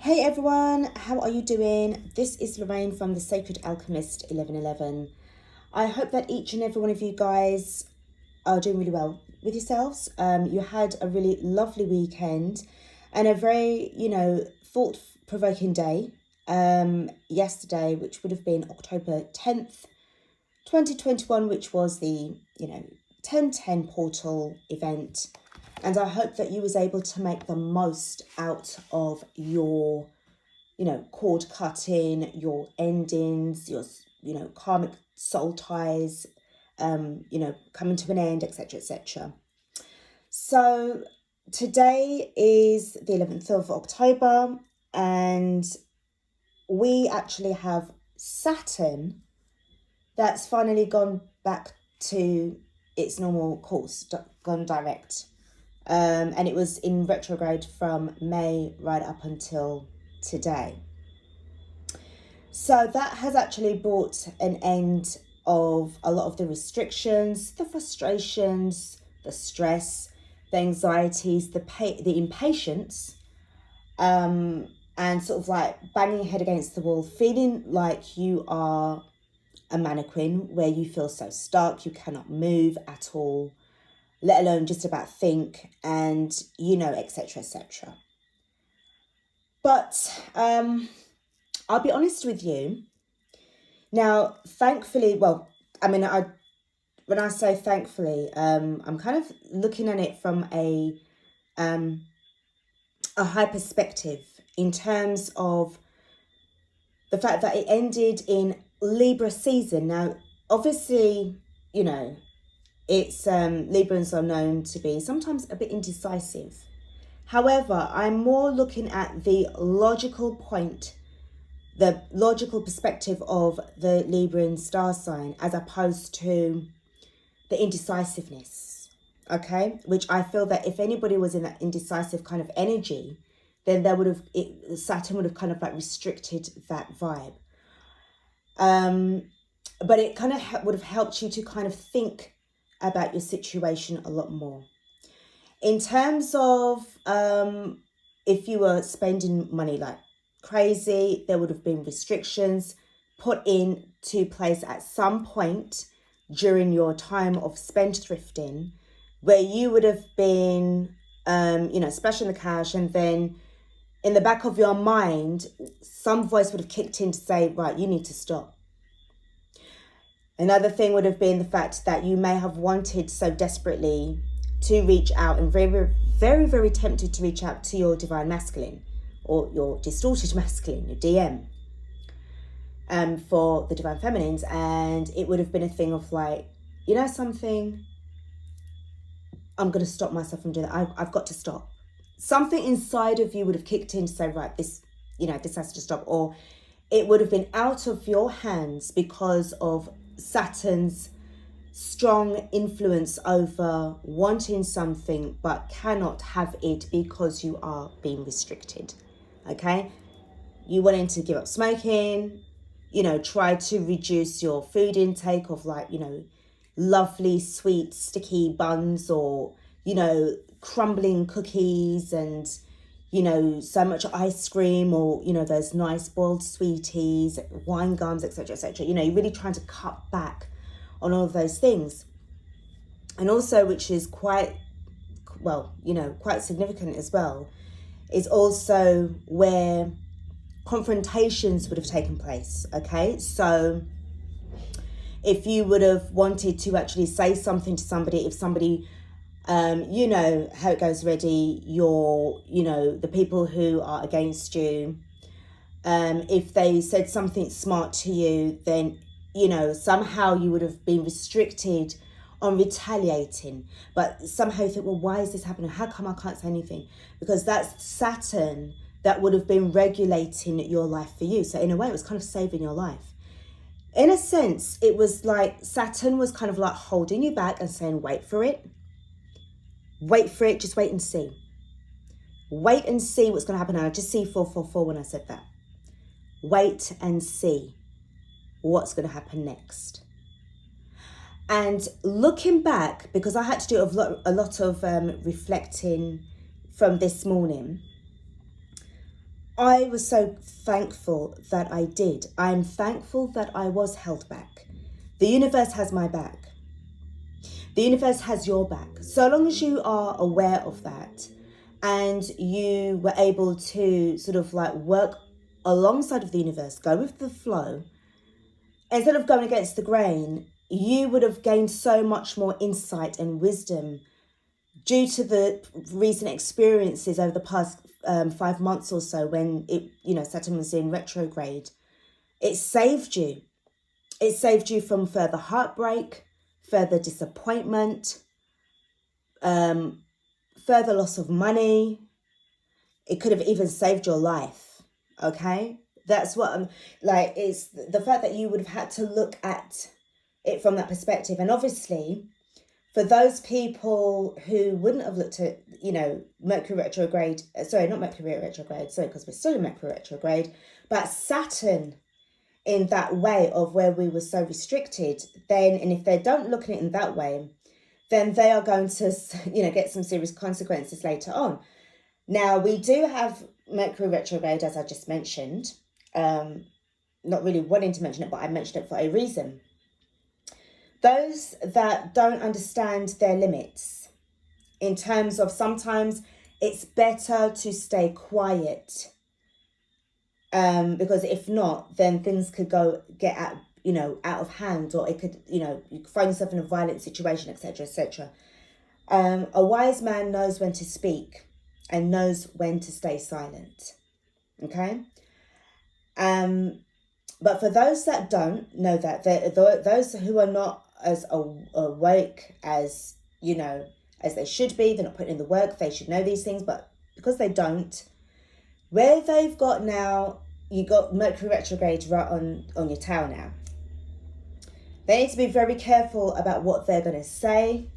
Hey everyone, how are you doing? This is Lorraine from the Sacred Alchemist 1111. I hope that each and every one of you guys are doing really well with yourselves. You had a really lovely weekend and a very, thought-provoking day yesterday, which would have been October 10th, 2021, which was the, 1010 portal event. And I hope that you was able to make the most out of your, cord cutting, your endings, your, karmic soul ties, coming to an end, etc., etc. So today is the 11th of October, and we actually have Saturn that's finally gone back to its normal course, gone direct. And it was in retrograde from May right up until today. So that has actually brought an end of a lot of the restrictions, the frustrations, the stress, the anxieties, the impatience, and sort of like banging your head against the wall, feeling like you are a mannequin where you feel so stuck, you cannot move at all, let alone just about think, and etc., etc. But I'll be honest with you. Now, thankfully, when I say thankfully, I'm kind of looking at it from a high perspective in terms of the fact that it ended in Libra season. Now, obviously, it's Librans are known to be sometimes a bit indecisive. However, I'm more looking at the logical point, the logical perspective of the Libran star sign, as opposed to the indecisiveness, okay? Which I feel that if anybody was in that indecisive kind of energy, then Saturn would have kind of like restricted that vibe. But it kind of would have helped you to kind of think about your situation a lot more. In terms of if you were spending money like crazy, there would have been restrictions put into place at some point during your time of spendthrifting, where you would have been, splashing the cash, and then in the back of your mind, some voice would have kicked in to say, right, you need to stop. Another thing would have been the fact that you may have wanted so desperately to reach out and very, very, very tempted to reach out to your divine masculine or your distorted masculine, your DM, for the divine feminines. And it would have been a thing of like, something, I'm going to stop myself from doing that. I've got to stop. Something inside of you would have kicked in to say, right, this has to stop. Or it would have been out of your hands because of Saturn's strong influence over wanting something but cannot have it because you are being restricted. Okay, you wanting to give up smoking, try to reduce your food intake of like, lovely sweet sticky buns, or crumbling cookies, and so much ice cream, or those nice boiled sweeties, wine gums, etc., etc. You're really trying to cut back on all of those things. And also, which is quite significant as well, is also where confrontations would have taken place. Okay, so if you would have wanted to actually say something to somebody, if somebody, how it goes already, the people who are against you, if they said something smart to you, then somehow you would have been restricted on retaliating. But somehow you think, well, why is this happening? How come I can't say anything? Because that's Saturn that would have been regulating your life for you. So in a way, it was kind of saving your life. In a sense, it was like Saturn was kind of like holding you back and saying, wait for it. Wait for it. Just wait and see. Wait and see what's going to happen. And I just see 444 when I said that. Wait and see what's going to happen next. And looking back, because I had to do a lot of reflecting from this morning, I was so thankful that I did. I'm thankful that I was held back. The universe has my back. The universe has your back. So long as you are aware of that and you were able to sort of like work alongside of the universe, go with the flow, instead of going against the grain, you would have gained so much more insight and wisdom due to the recent experiences over the past 5 months or so when Saturn was in retrograde. It saved you. It saved you from further heartbreak, further disappointment, further loss of money. It could have even saved your life. Okay? That's what I'm like, it's the fact that you would have had to look at it from that perspective. And obviously, for those people who wouldn't have looked at, Mercury retrograde, not Mercury retrograde, because we're still in Mercury retrograde, but Saturn in that way of where we were so restricted, then, and if they don't look at it in that way, then they are going to, get some serious consequences later on. Now, we do have Mercury retrograde, as I just mentioned, not really wanting to mention it, but I mentioned it for a reason. Those that don't understand their limits, in terms of sometimes it's better to stay quiet, because if not, then things could get out of hand, or it could, you could find yourself in a violent situation, etc., etc. A wise man knows when to speak and knows when to stay silent. Okay. But for those that don't know that, those who are not as awake as, as they should be, they're not putting in the work, they should know these things, but because they don't, where they've got now, you got Mercury retrograde right on your tail now. They need to be very careful about what they're going to say,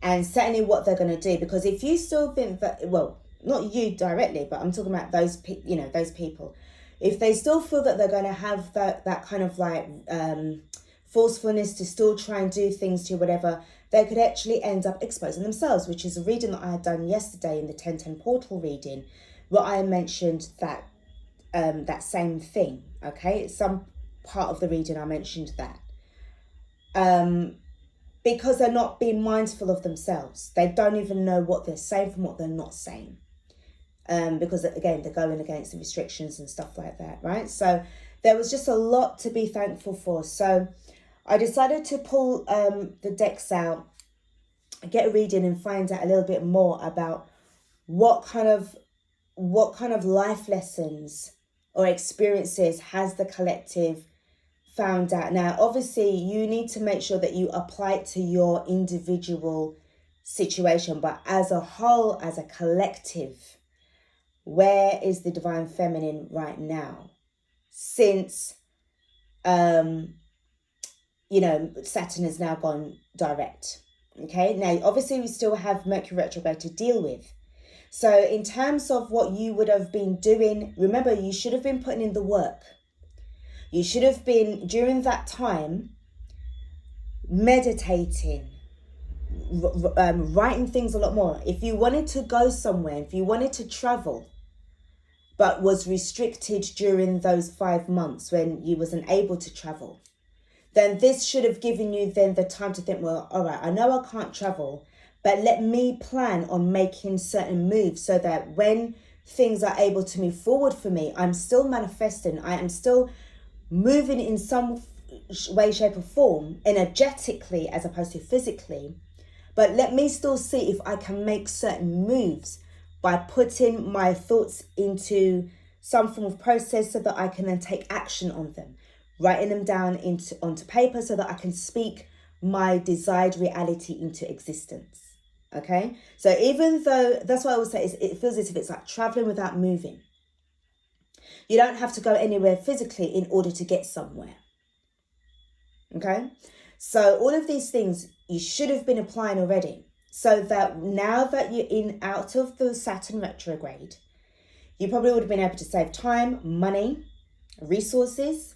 and certainly what they're going to do, because if you still think that, well, not you directly, but I'm talking about those people, if they still feel that they're going to have that kind of like forcefulness to still try and do things to whatever, they could actually end up exposing themselves, which is a reading that I had done yesterday in the 1010 portal reading, where I mentioned that that same thing. Okay, some part of the reading I mentioned that. Because they're not being mindful of themselves. They don't even know what they're saying from what they're not saying. Because again, they're going against the restrictions and stuff like that, right? So there was just a lot to be thankful for. So I decided to pull the decks out, get a reading, and find out a little bit more about what kind of life lessons or experiences has the collective found out. Now, obviously, you need to make sure that you apply it to your individual situation, but as a whole, as a collective, where is the divine feminine right now? Since, Saturn has now gone direct. Okay, now, obviously, we still have Mercury retrograde to deal with. So in terms of what you would have been doing, remember, you should have been putting in the work. You should have been, during that time, meditating, writing things a lot more. If you wanted to go somewhere, if you wanted to travel, but was restricted during those 5 months when you wasn't able to travel, then this should have given you then the time to think, well, all right, I know I can't travel, but let me plan on making certain moves so that when things are able to move forward for me, I'm still manifesting, I am still moving in some way, shape or form, energetically as opposed to physically. But let me still see if I can make certain moves by putting my thoughts into some form of process so that I can then take action on them, writing them down onto paper so that I can speak my desired reality into existence. Okay, so even though, that's what I always say, is it feels as if it's like traveling without moving. You don't have to go anywhere physically in order to get somewhere. Okay, so all of these things you should have been applying already, so that now that you're out of the Saturn retrograde, you probably would have been able to save time, money, resources,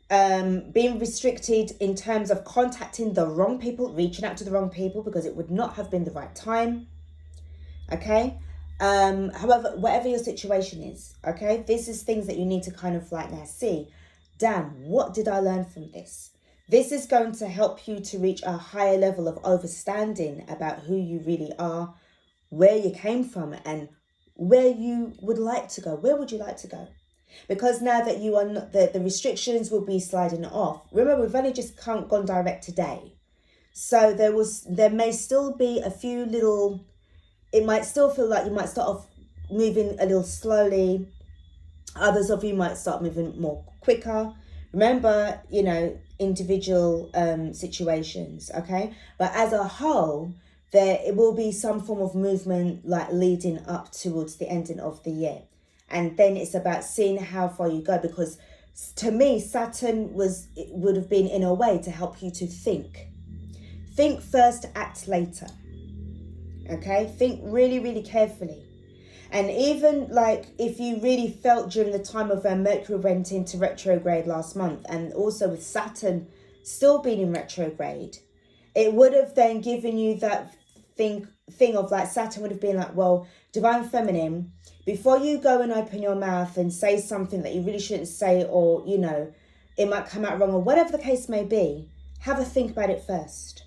being restricted in terms of contacting the wrong people, reaching out to the wrong people because it would not have been the right time. Okay, However, whatever your situation is, okay, this is things that you need to kind of like now see, damn, what did I learn from this? This is going to help you to reach a higher level of understanding about who you really are, where you came from, and where you would like to go. Where would you like to go? Because now that you are not, the restrictions will be sliding off. Remember, we've only just gone direct today. So there may still be a few little, it might still feel like you might start off moving a little slowly. Others of you might start moving more quicker. Remember, you know, individual situations, okay? But as a whole, it will be some form of movement like leading up towards the ending of the year. And then it's about seeing how far you go, because to me, Saturn would have been in a way to help you to think. Think first, act later. Okay? Think really, really carefully. And even like if you really felt during the time of Mercury went into retrograde last month, and also with Saturn still being in retrograde, it would have then given you that thing of like, Saturn would have been like, well, Divine Feminine, before you go and open your mouth and say something that you really shouldn't say, or, you know, it might come out wrong, or whatever the case may be, have a think about it first.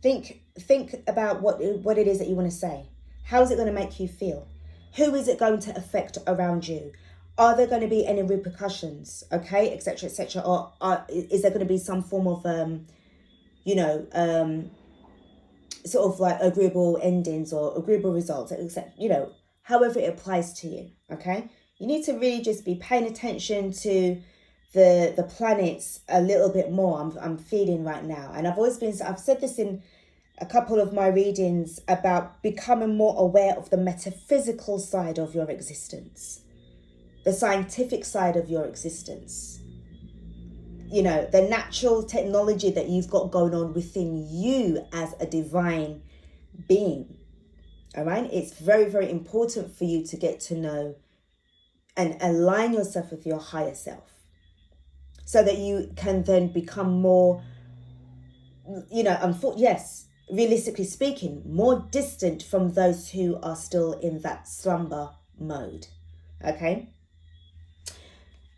Think about what it is that you want to say. How is it going to make you feel? Who is it going to affect around you? Are there going to be any repercussions? Okay, etc., etc. Or is there going to be some form of, sort of like agreeable endings or agreeable results, etc. You know, however it applies to you. Okay, you need to really just be paying attention to the planets a little bit more. I'm feeling right now, and I've said this in a couple of my readings about becoming more aware of the metaphysical side of your existence, the scientific side of your existence, you know, the natural technology that you've got going on within you as a divine being. All right, it's very, very important for you to get to know and align yourself with your higher self, so that you can then become more, you know, realistically speaking, more distant from those who are still in that slumber mode. Okay,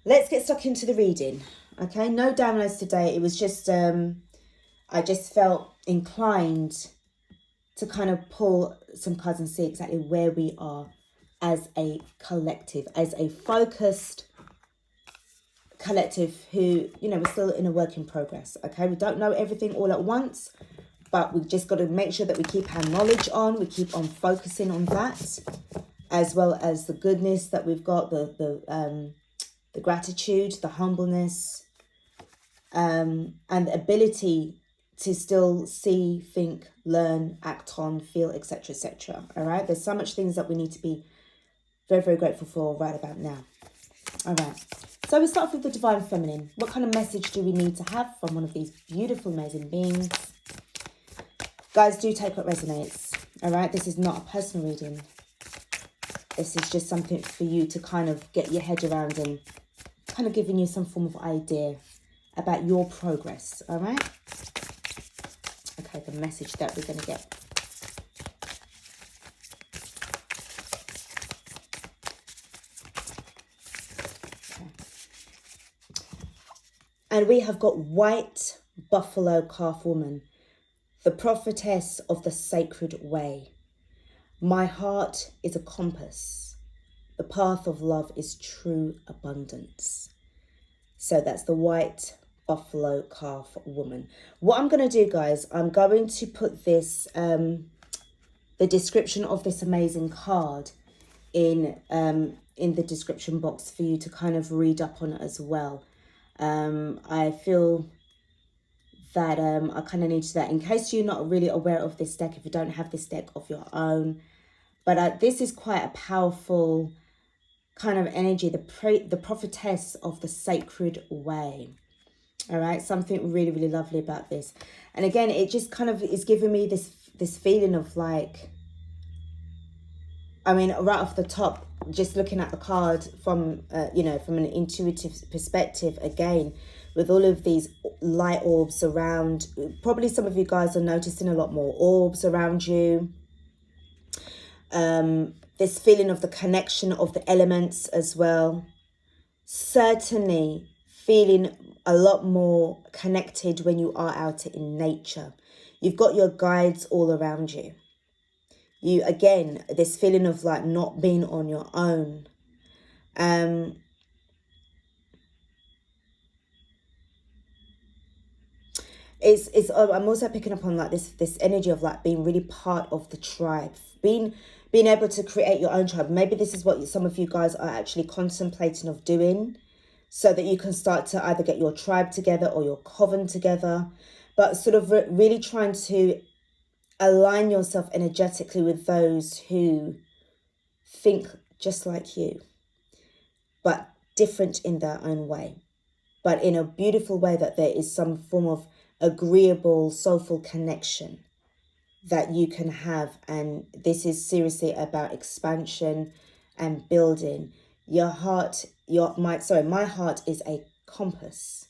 let's get stuck into the reading. Okay, no downloads today. It was just I just felt inclined to kind of pull some cards and see exactly where we are as a collective, as a focused collective who, you know, we're still in a work in progress. Okay, we don't know everything all at once, but we've just got to make sure that we keep our knowledge on, we keep on focusing on that, as well as the goodness that we've got, the gratitude, the humbleness, and the ability to still see, think, learn, act on, feel, etc., etc. All right, there's so much things that we need to be very, very grateful for right about now. All right, so we start off with the Divine Feminine. What kind of message do we need to have from one of these beautiful, amazing beings? Guys, do take what resonates. All right, this is not a personal reading. This is just something for you to kind of get your head around and kind of giving you some form of idea about your progress. All right. Okay, the message that we're going to get. Okay. And we have got White Buffalo Calf Woman, the prophetess of the sacred way. My heart is a compass. The path of love is true abundance. So that's the White Buffalo Calf Woman. What I'm going to do, guys, I'm going to put this, the description of this amazing card in the description box for you to kind of read up on it as well. I feel that I kind of need to that in case you're not really aware of this deck, if you don't have this deck of your own. But this is quite a powerful kind of energy, the prophetess of the sacred way. All right, something really, really lovely about this. And again, it just kind of is giving me this feeling of like, I mean, right off the top, just looking at the card from, you know, from an intuitive perspective, again, with all of these light orbs around, probably some of you guys are noticing a lot more orbs around you. This feeling of the connection of the elements as well. Certainly feeling a lot more connected when you are out in nature. You've got your guides all around you. You, again, this feeling of like not being on your own. I'm also picking up on like this energy of like being really part of the tribe, being able to create your own tribe. Maybe this is what some of you guys are actually contemplating of doing, so that you can start to either get your tribe together or your coven together, but sort of really trying to align yourself energetically with those who think just like you, but different in their own way, but in a beautiful way, that there is some form of agreeable, soulful connection that you can have. And this is seriously about expansion and building. My heart is a compass.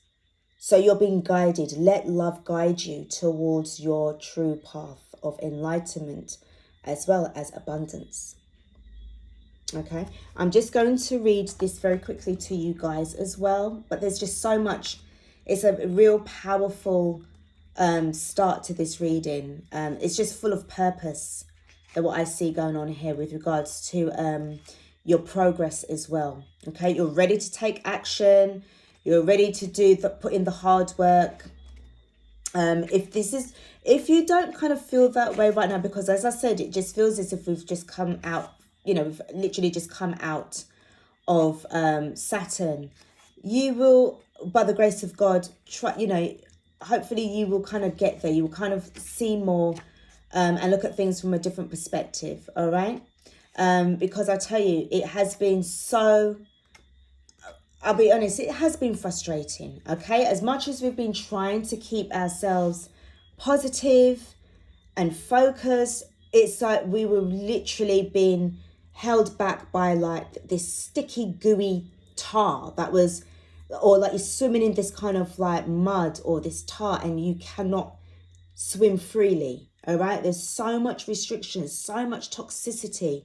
So you're being guided. Let love guide you towards your true path of enlightenment as well as abundance. Okay, I'm just going to read this very quickly to you guys as well, but there's just so much. It's a real powerful start to this reading. It's just full of purpose, what I see going on here with regards to your progress as well. Okay, you're ready to take action. You're ready to put in the hard work. If you don't kind of feel that way right now, because as I said, it just feels as if we've just come out, we've literally just come out of Saturn. You will, by the grace of God, hopefully you will kind of get there. You will kind of see more and look at things from a different perspective, all right? Because I tell you, it has been so, I'll be honest, it has been frustrating, okay? As much as we've been trying to keep ourselves positive and focused, it's like we were literally being held back by like this sticky, gooey tar that was, or like you're swimming in this kind of like mud or this tar and you cannot swim freely, all right? There's so much restrictions, so much toxicity.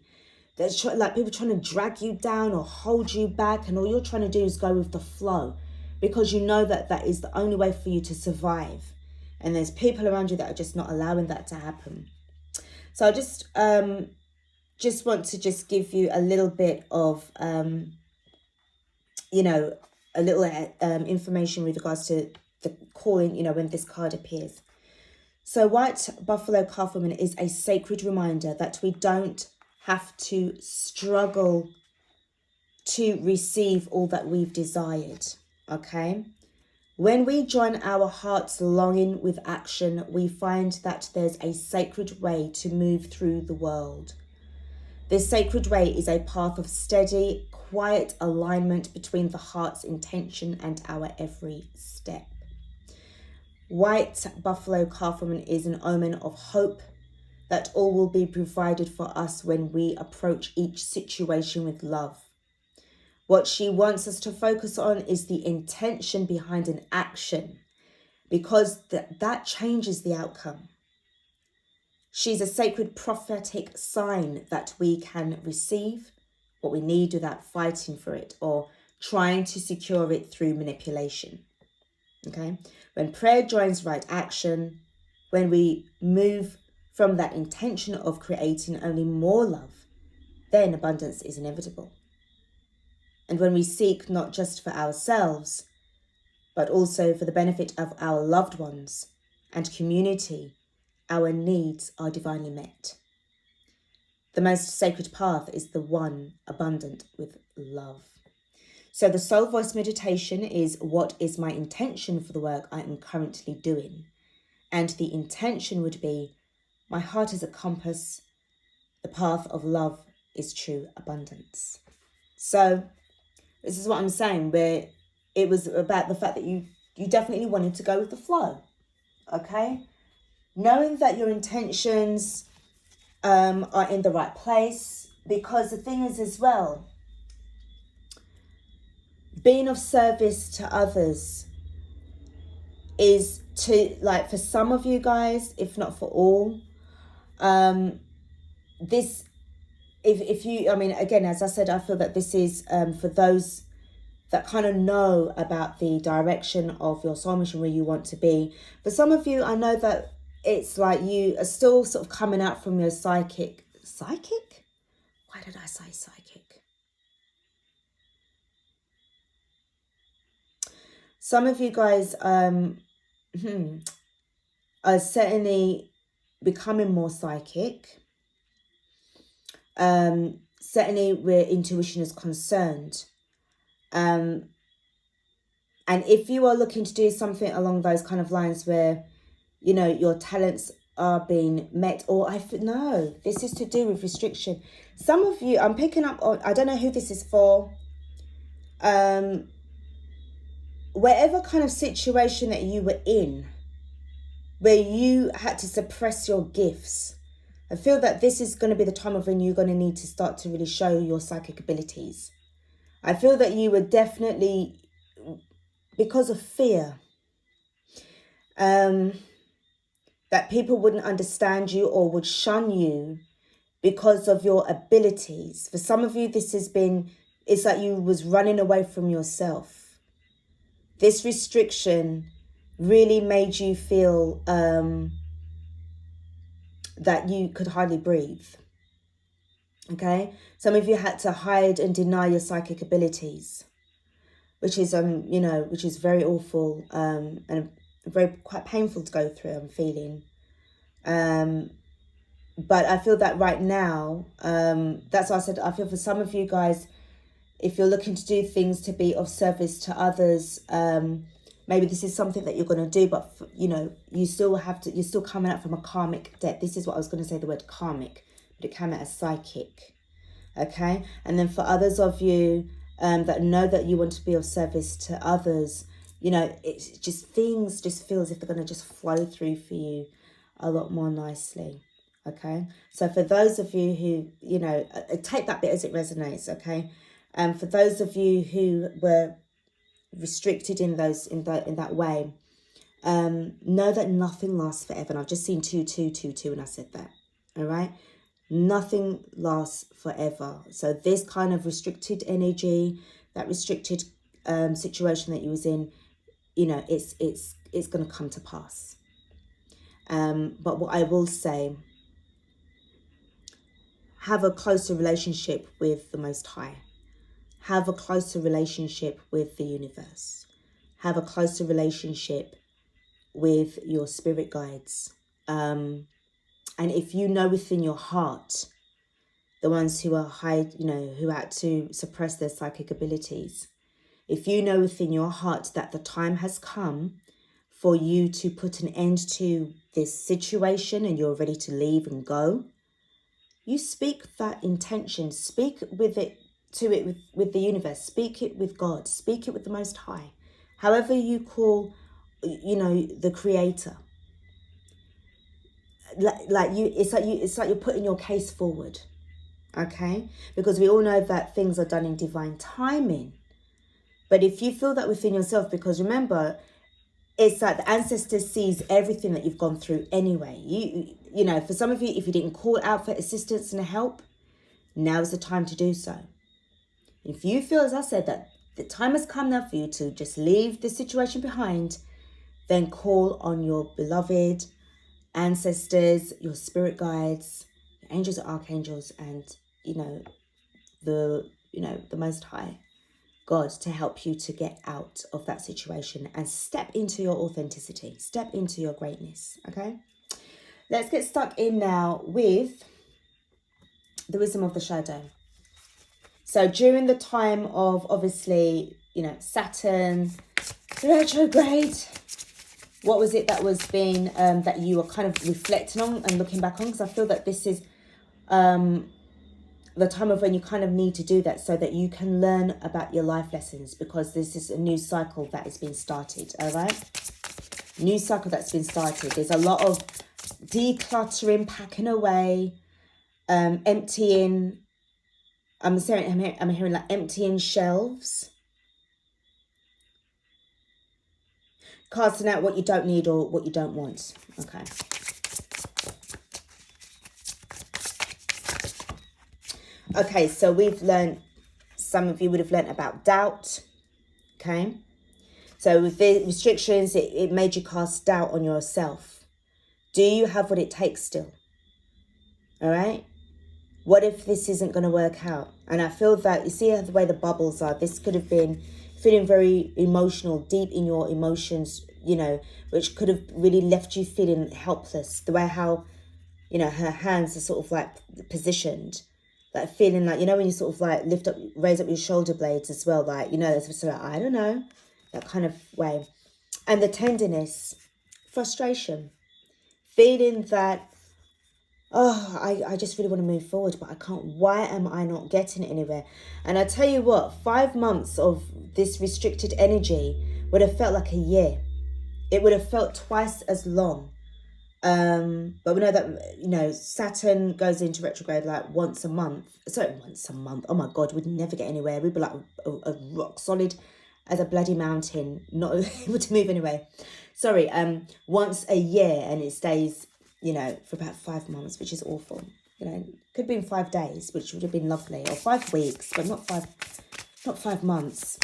There's like people trying to drag you down or hold you back, and all you're trying to do is go with the flow, because you know that that is the only way for you to survive. And there's people around you that are just not allowing that to happen. So I just want to just give you a little bit of, a little information with regards to the calling, when this card appears. So White Buffalo Calf Woman is a sacred reminder that we don't have to struggle to receive all that we've desired, okay? When we join our heart's longing with action, we find that there's a sacred way to move through the world. This sacred way is a path of steady, quiet alignment between the heart's intention and our every step. White Buffalo Calf Woman is an omen of hope, that all will be provided for us when we approach each situation with love. What she wants us to focus on is the intention behind an action, because that changes the outcome. She's a sacred prophetic sign that we can receive what we need without fighting for it or trying to secure it through manipulation. Okay? When prayer joins right action, when we move from that intention of creating only more love, then abundance is inevitable. And when we seek not just for ourselves, but also for the benefit of our loved ones and community, our needs are divinely met. The most sacred path is the one abundant with love. So the soul voice meditation is, what is my intention for the work I am currently doing? And the intention would be, my heart is a compass. The path of love is true abundance. So this is what I'm saying, where it was about the fact that you definitely wanted to go with the flow. Okay? Knowing that your intentions are in the right place, because the thing is as well, being of service to others is to, like, for some of you guys, if not for all, this if you, I mean, again, as I said, I feel that this is for those that kind of know about the direction of your soul mission, where you want to be. For some of you, I know that it's like you are still sort of coming out from your psychic. Why did I say psychic? Some of you guys are certainly becoming more psychic. Certainly where intuition is concerned. And if you are looking to do something along those kind of lines where, you know, your talents are being met, or no, this is to do with restriction. Some of you, I'm picking up on, I don't know who this is for, whatever kind of situation that you were in, where you had to suppress your gifts. I feel that this is going to be the time of when you're going to need to start to really show your psychic abilities. I feel that you were definitely, because of fear, that people wouldn't understand you or would shun you because of your abilities. For some of you, this has been, it's like you was running away from yourself. This restriction really made you feel that you could hardly breathe. Okay, some of you had to hide and deny your psychic abilities, which is you know, which is very awful and very quite painful to go through. I'm feeling, but I feel that right now, that's why I said I feel for some of you guys, if you're looking to do things to be of service to others, maybe this is something that you're going to do, but you know, you still have to, you're still coming out from a karmic debt. This is what I was going to say, the word karmic, but it came out as psychic. Okay, and then for others of you that know that you want to be of service to others, you know, it's just, things just feel as if they're going to just flow through for you a lot more nicely. Okay, so for those of you who, you know, take that bit as it resonates. Okay, and for those of you who were restricted in those in that way, know that nothing lasts forever. And I've just seen 2222 and I said that. All right, nothing lasts forever. So this kind of restricted energy, that restricted situation that you was in, you know, it's going to come to pass. But what I will say, have a closer relationship with the Most High. Have a closer relationship with the universe. Have a closer relationship with your spirit guides. And if you know within your heart, the ones who are you know, who had to suppress their psychic abilities, if you know within your heart that the time has come for you to put an end to this situation and you're ready to leave and go, you speak that intention, speak with it, to it with the universe, speak it with God, speak it with the Most High, however you call, you know, the Creator. It's like you're putting your case forward. Okay, because we all know that things are done in divine timing. But if you feel that within yourself, because remember, it's like the ancestors sees everything that you've gone through anyway. You know, for some of you, if you didn't call out for assistance and help, now is the time to do so. If you feel, as I said, that the time has come now for you to just leave the situation behind, then call on your beloved ancestors, your spirit guides, your angels and archangels, and the Most High God to help you to get out of that situation and step into your authenticity, step into your greatness. Okay, let's get stuck in now with the wisdom of the shadow. So during the time of, obviously, you know, Saturn Retrograde, what was it that was being that you were kind of reflecting on and looking back on? Because I feel that this is the time of when you kind of need to do that so that you can learn about your life lessons, because this is a new cycle that has been started. All right, new cycle that's been started. There's a lot of decluttering, packing away, emptying. I'm hearing like emptying shelves, casting out what you don't need or what you don't want. Okay. Okay, so we've learned, some of you would have learned about doubt. Okay. So with the restrictions, it made you cast doubt on yourself. Do you have what it takes still? All right. What if this isn't going to work out? And I feel that, you see the way the bubbles are, this could have been feeling very emotional, deep in your emotions, you know, which could have really left you feeling helpless. The way how, you know, her hands are sort of like positioned, like feeling like, you know, when you sort of like raise up your shoulder blades as well, like, you know, there's sort of, I don't know, that kind of way. And the tenderness, frustration, feeling that, oh, I just really want to move forward, but I can't. Why am I not getting anywhere? And I tell you what, 5 months of this restricted energy would have felt like a year. It would have felt twice as long. But we know that, you know, Saturn goes into retrograde like once a month. Sorry, once a month. Oh my God, we'd never get anywhere. We'd be like a rock solid as a bloody mountain, not able to move anywhere. Sorry, once a year, and it stays, you know, for about 5 months, which is awful. You know, could be in 5 days, which would have been lovely, or 5 weeks, but not 5 months.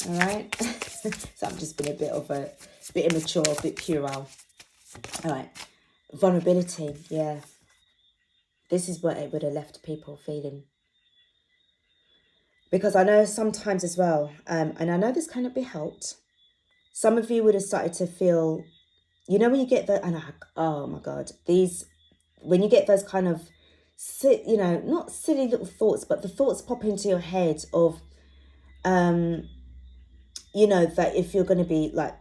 All right. So I'm just being a bit immature, a bit puerile. All right. Vulnerability, yeah. This is what it would have left people feeling. Because I know sometimes as well, and I know this cannot be helped, some of you would have started to feel, you know, when you get the, and oh my God, when you get those kind of, you know, not silly little thoughts, but the thoughts pop into your head of, you know, that if you're going to be like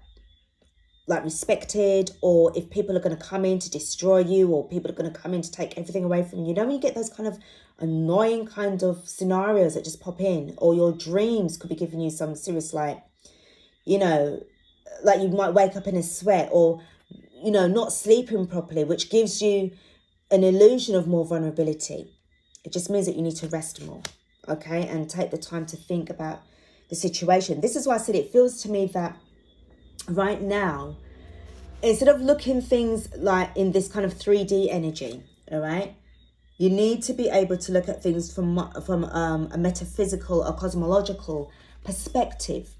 respected, or if people are going to come in to destroy you, or people are going to come in to take everything away from you. You know, when you get those kind of annoying kind of scenarios that just pop in, or your dreams could be giving you some serious, like, you know, like you might wake up in a sweat, or, you know, not sleeping properly, which gives you an illusion of more vulnerability. It just means that you need to rest more, okay, and take the time to think about the situation. This is why I said it feels to me that right now, instead of looking things like in this kind of 3D energy, all right, you need to be able to look at things from a metaphysical or cosmological perspective,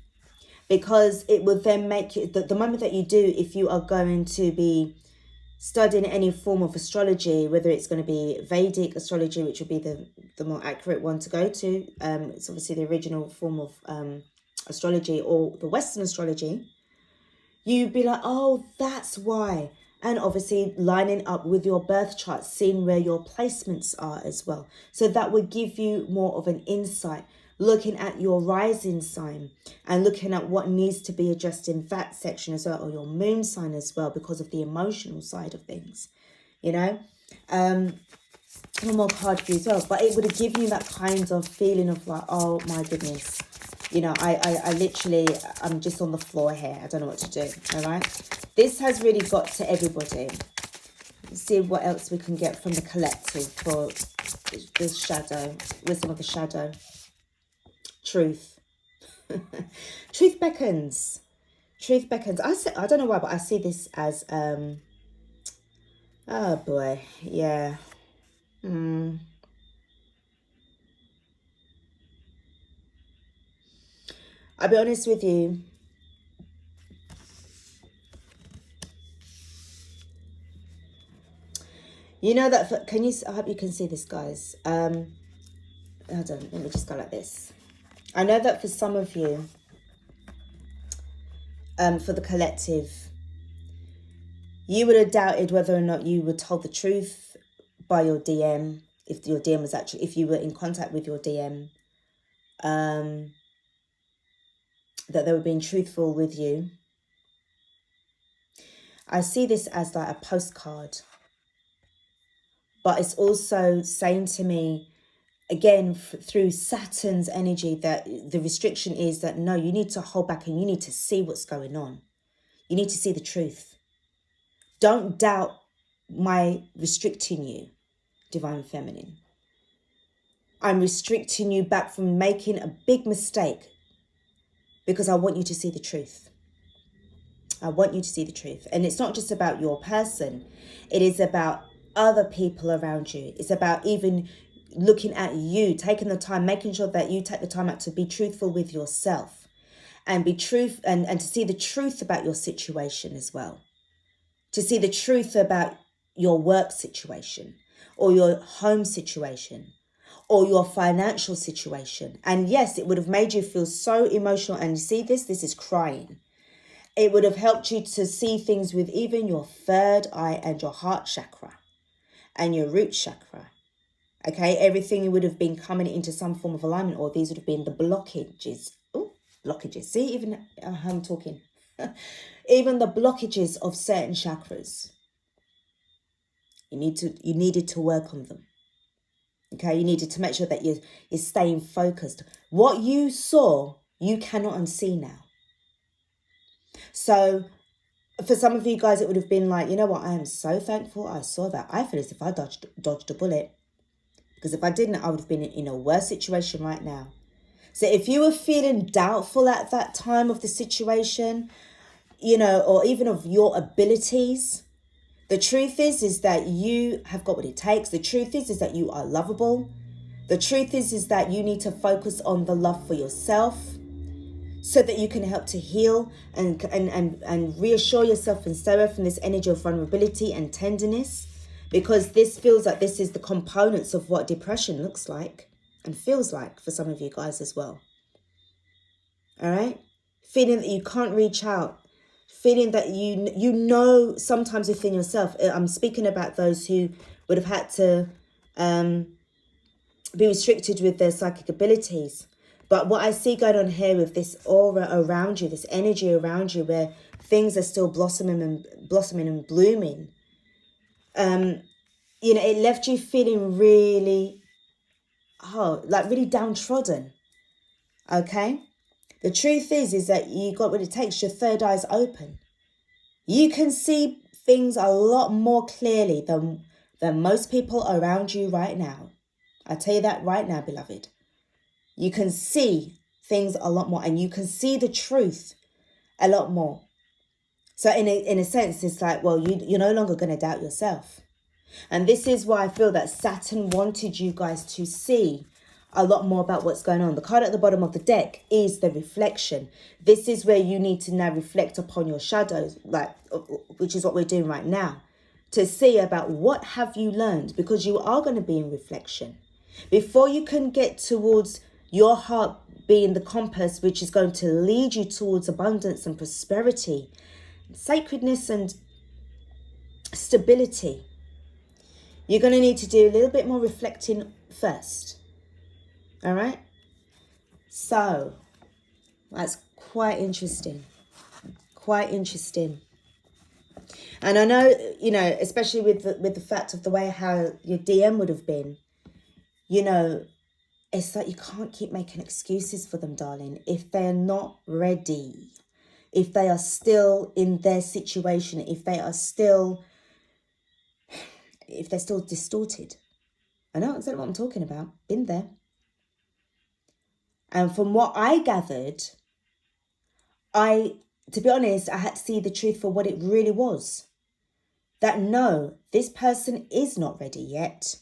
because it will then make you, the moment that you do, if you are going to be studying any form of astrology, whether it's going to be Vedic astrology, which would be the more accurate one to go to, it's obviously the original form of astrology, or the Western astrology, you'd be like, oh, that's why. And obviously lining up with your birth chart, seeing where your placements are as well. So that would give you more of an insight, looking at your rising sign and looking at what needs to be addressed in that section as well, or your moon sign as well, because of the emotional side of things, you know. One more card for you as well, but it would have given you that kind of feeling of like, oh my goodness, you know, I literally, I'm just on the floor here. I don't know what to do. All right. This has really got to everybody. Let's see what else we can get from the collective for the shadow, wisdom of the shadow. Truth. Truth beckons. Truth beckons. I don't know why, but I see this as, oh boy. Yeah. I'll be honest with you. You know that, I hope you can see this, guys. Hold on, let me just go like this. I know that for some of you, for the collective, you would have doubted whether or not you were told the truth by your DM, if your DM was actually, if you were in contact with your DM, that they were being truthful with you. I see this as like a postcard, but it's also saying to me, again, through Saturn's energy, that the restriction is that, no, you need to hold back and you need to see what's going on. You need to see the truth. Don't doubt my restricting you, Divine Feminine. I'm restricting you back from making a big mistake because I want you to see the truth. I want you to see the truth. And it's not just about your person. It is about other people around you. It's about even looking at you, taking the time, making sure that you take the time out to be truthful with yourself and be truth and to see the truth about your situation as well. To see the truth about your work situation or your home situation or your financial situation. And yes, it would have made you feel so emotional. And you see this is crying. It would have helped you to see things with even your third eye and your heart chakra and your root chakra. Okay, everything would have been coming into some form of alignment, or these would have been the blockages. Oh, blockages. See, even I'm talking. Even the blockages of certain chakras. You needed to work on them. Okay, you needed to make sure that you're staying focused. What you saw, you cannot unsee now. So for some of you guys, it would have been like, you know what, I am so thankful I saw that. I feel as if I dodged a bullet. Because if I didn't, I would have been in a worse situation right now. So if you were feeling doubtful at that time of the situation, you know, or even of your abilities, the truth is that you have got what it takes. The truth is that you are lovable. The truth is that you need to focus on the love for yourself so that you can help to heal and reassure yourself and stay away from this energy of vulnerability and tenderness. Because this feels like this is the components of what depression looks like and feels like for some of you guys as well. All right? Feeling that you can't reach out. Feeling that you know sometimes within yourself. I'm speaking about those who would have had to be restricted with their psychic abilities. But what I see going on here with this aura around you, this energy around you where things are still blossoming and blooming, you know, it left you feeling really, really downtrodden. Okay? The truth is that you got what it takes. Your third eye's open. You can see things a lot more clearly than most people around you right now. I tell you that right now, beloved. You can see things a lot more, and you can see the truth a lot more. So in a sense, it's like, well, you're no longer going to doubt yourself. And this is why I feel that Saturn wanted you guys to see a lot more about what's going on. The card at the bottom of the deck is the reflection. This is where you need to now reflect upon your shadows, which is what we're doing right now, to see about what have you learned, because you are going to be in reflection. Before you can get towards your heart being the compass, which is going to lead you towards abundance and prosperity, sacredness and stability, you're going to need to do a little bit more reflecting first. All right? So, that's quite interesting. Quite interesting. And I know, you know, especially with the fact of the way how your DM would have been, you know, it's like you can't keep making excuses for them, darling, if they're not ready. If they are still in their situation, if they're still distorted. I know exactly what I'm talking about. Been there. And from what I gathered, to be honest, I had to see the truth for what it really was. That no, this person is not ready yet.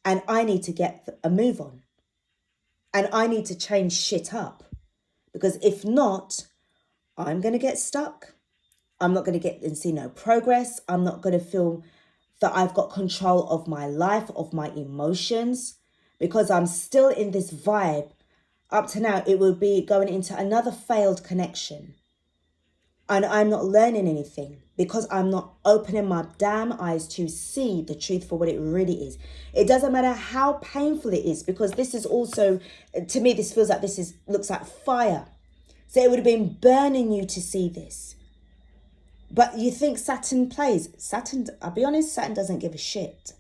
And I need to get a move on. And I need to change shit up. Because if not, I'm going to get stuck. I'm not going to get and see no progress. I'm not going to feel that I've got control of my life, of my emotions. Because I'm still in this vibe. Up to now, it will be going into another failed connection. And I'm not learning anything because I'm not opening my damn eyes to see the truth for what it really is. It doesn't matter how painful it is, because this is also, to me, this feels like looks like fire. So it would have been burning you to see this. But you think Saturn plays. Saturn, I'll be honest, Saturn doesn't give a shit.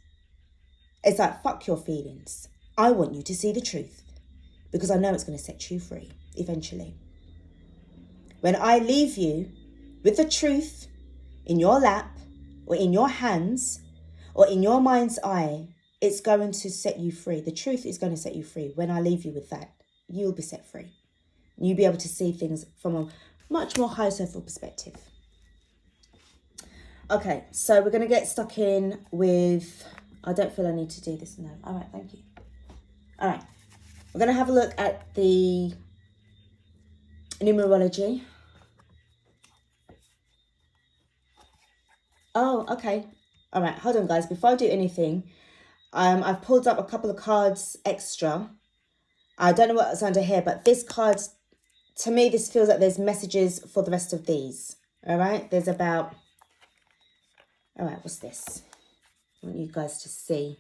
It's like, fuck your feelings. I want you to see the truth. Because I know it's going to set you free eventually. When I leave you with the truth in your lap or in your hands or in your mind's eye, it's going to set you free. The truth is going to set you free. When I leave you with that, you'll be set free. You'll be able to see things from a much more high self perspective. Okay, so we're going to get stuck in with... I don't feel I need to do this now. All right, thank you. All right. We're going to have a look at the numerology. Oh, okay. All right. Hold on, guys. Before I do anything, I've pulled up a couple of cards extra. I don't know what's under here, but this card, to me, this feels like there's messages for the rest of these. All right. There's about... All right. What's this? I want you guys to see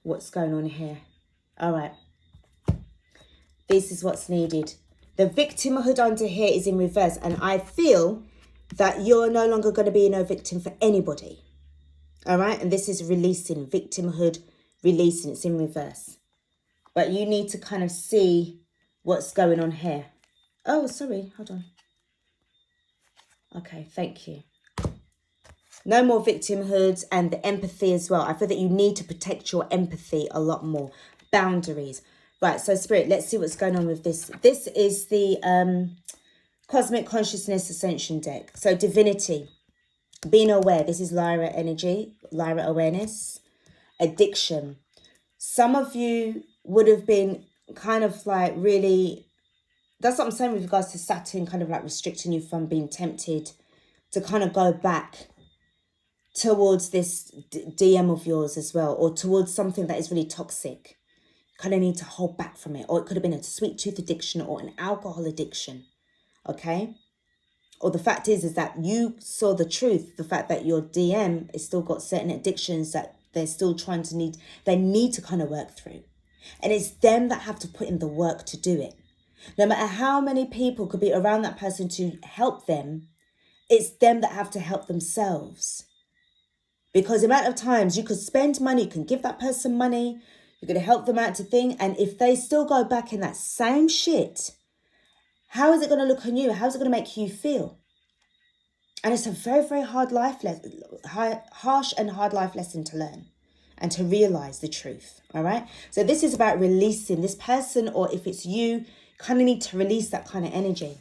what's going on here. All right. This is what's needed. The victimhood under here is in reverse. And I feel that you're no longer going to be no victim for anybody. All right. And this is releasing. Victimhood, releasing. It's in reverse. But you need to kind of see what's going on here. Oh, sorry. Hold on. Okay. Thank you. No more victimhood and the empathy as well. I feel that you need to protect your empathy a lot more. Boundaries. Right, so Spirit, let's see what's going on with this. This is the Cosmic Consciousness Ascension deck. So Divinity, being aware. This is Lyra energy, Lyra awareness. Addiction. Some of you would have been kind of like really... That's what I'm saying with regards to Saturn, kind of like restricting you from being tempted to kind of go back towards this DM of yours as well, or towards something that is really toxic. You kind of need to hold back from it, or it could have been a sweet tooth addiction or an alcohol addiction, okay? Or the fact is that you saw the truth, the fact that your DM has still got certain addictions that they're still trying to they need to kind of work through. And it's them that have to put in the work to do it. No matter how many people could be around that person to help them, it's them that have to help themselves. Because the amount of times you could spend money, you can give that person money, you're going to help them out to thing. And if they still go back in that same shit, how is it going to look on you? How is it going to make you feel? And it's a very, very hard life lesson, harsh and hard life lesson to learn and to realize the truth. All right. So this is about releasing this person, or if it's you, kind of need to release that kind of energy.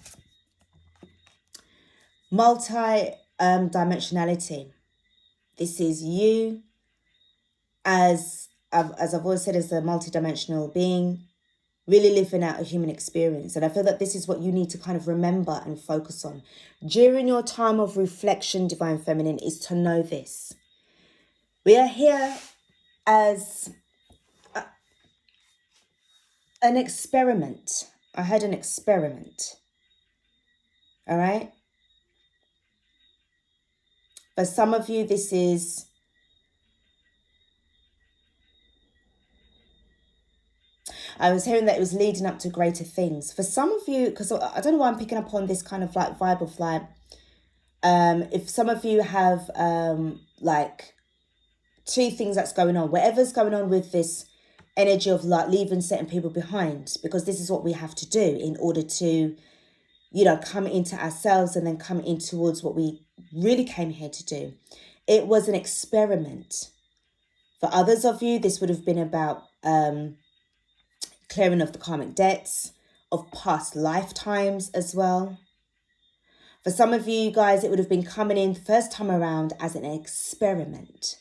Multi-dimensionality. This is you as I've always said, as a multidimensional being, really living out a human experience. And I feel that this is what you need to kind of remember and focus on. During your time of reflection, Divine Feminine, is to know this. We are here as an experiment. I had an experiment. All right? For some of you, this is... I was hearing that it was leading up to greater things. For some of you, because I don't know why I'm picking up on this kind of like vibe of like, if some of you have like two things that's going on, whatever's going on with this energy of like leaving certain people behind, because this is what we have to do in order to, you know, come into ourselves and then come in towards what we really came here to do. It was an experiment. For others of you, this would have been about clearing of the karmic debts of past lifetimes as well. For some of you guys, it would have been coming in the first time around as an experiment.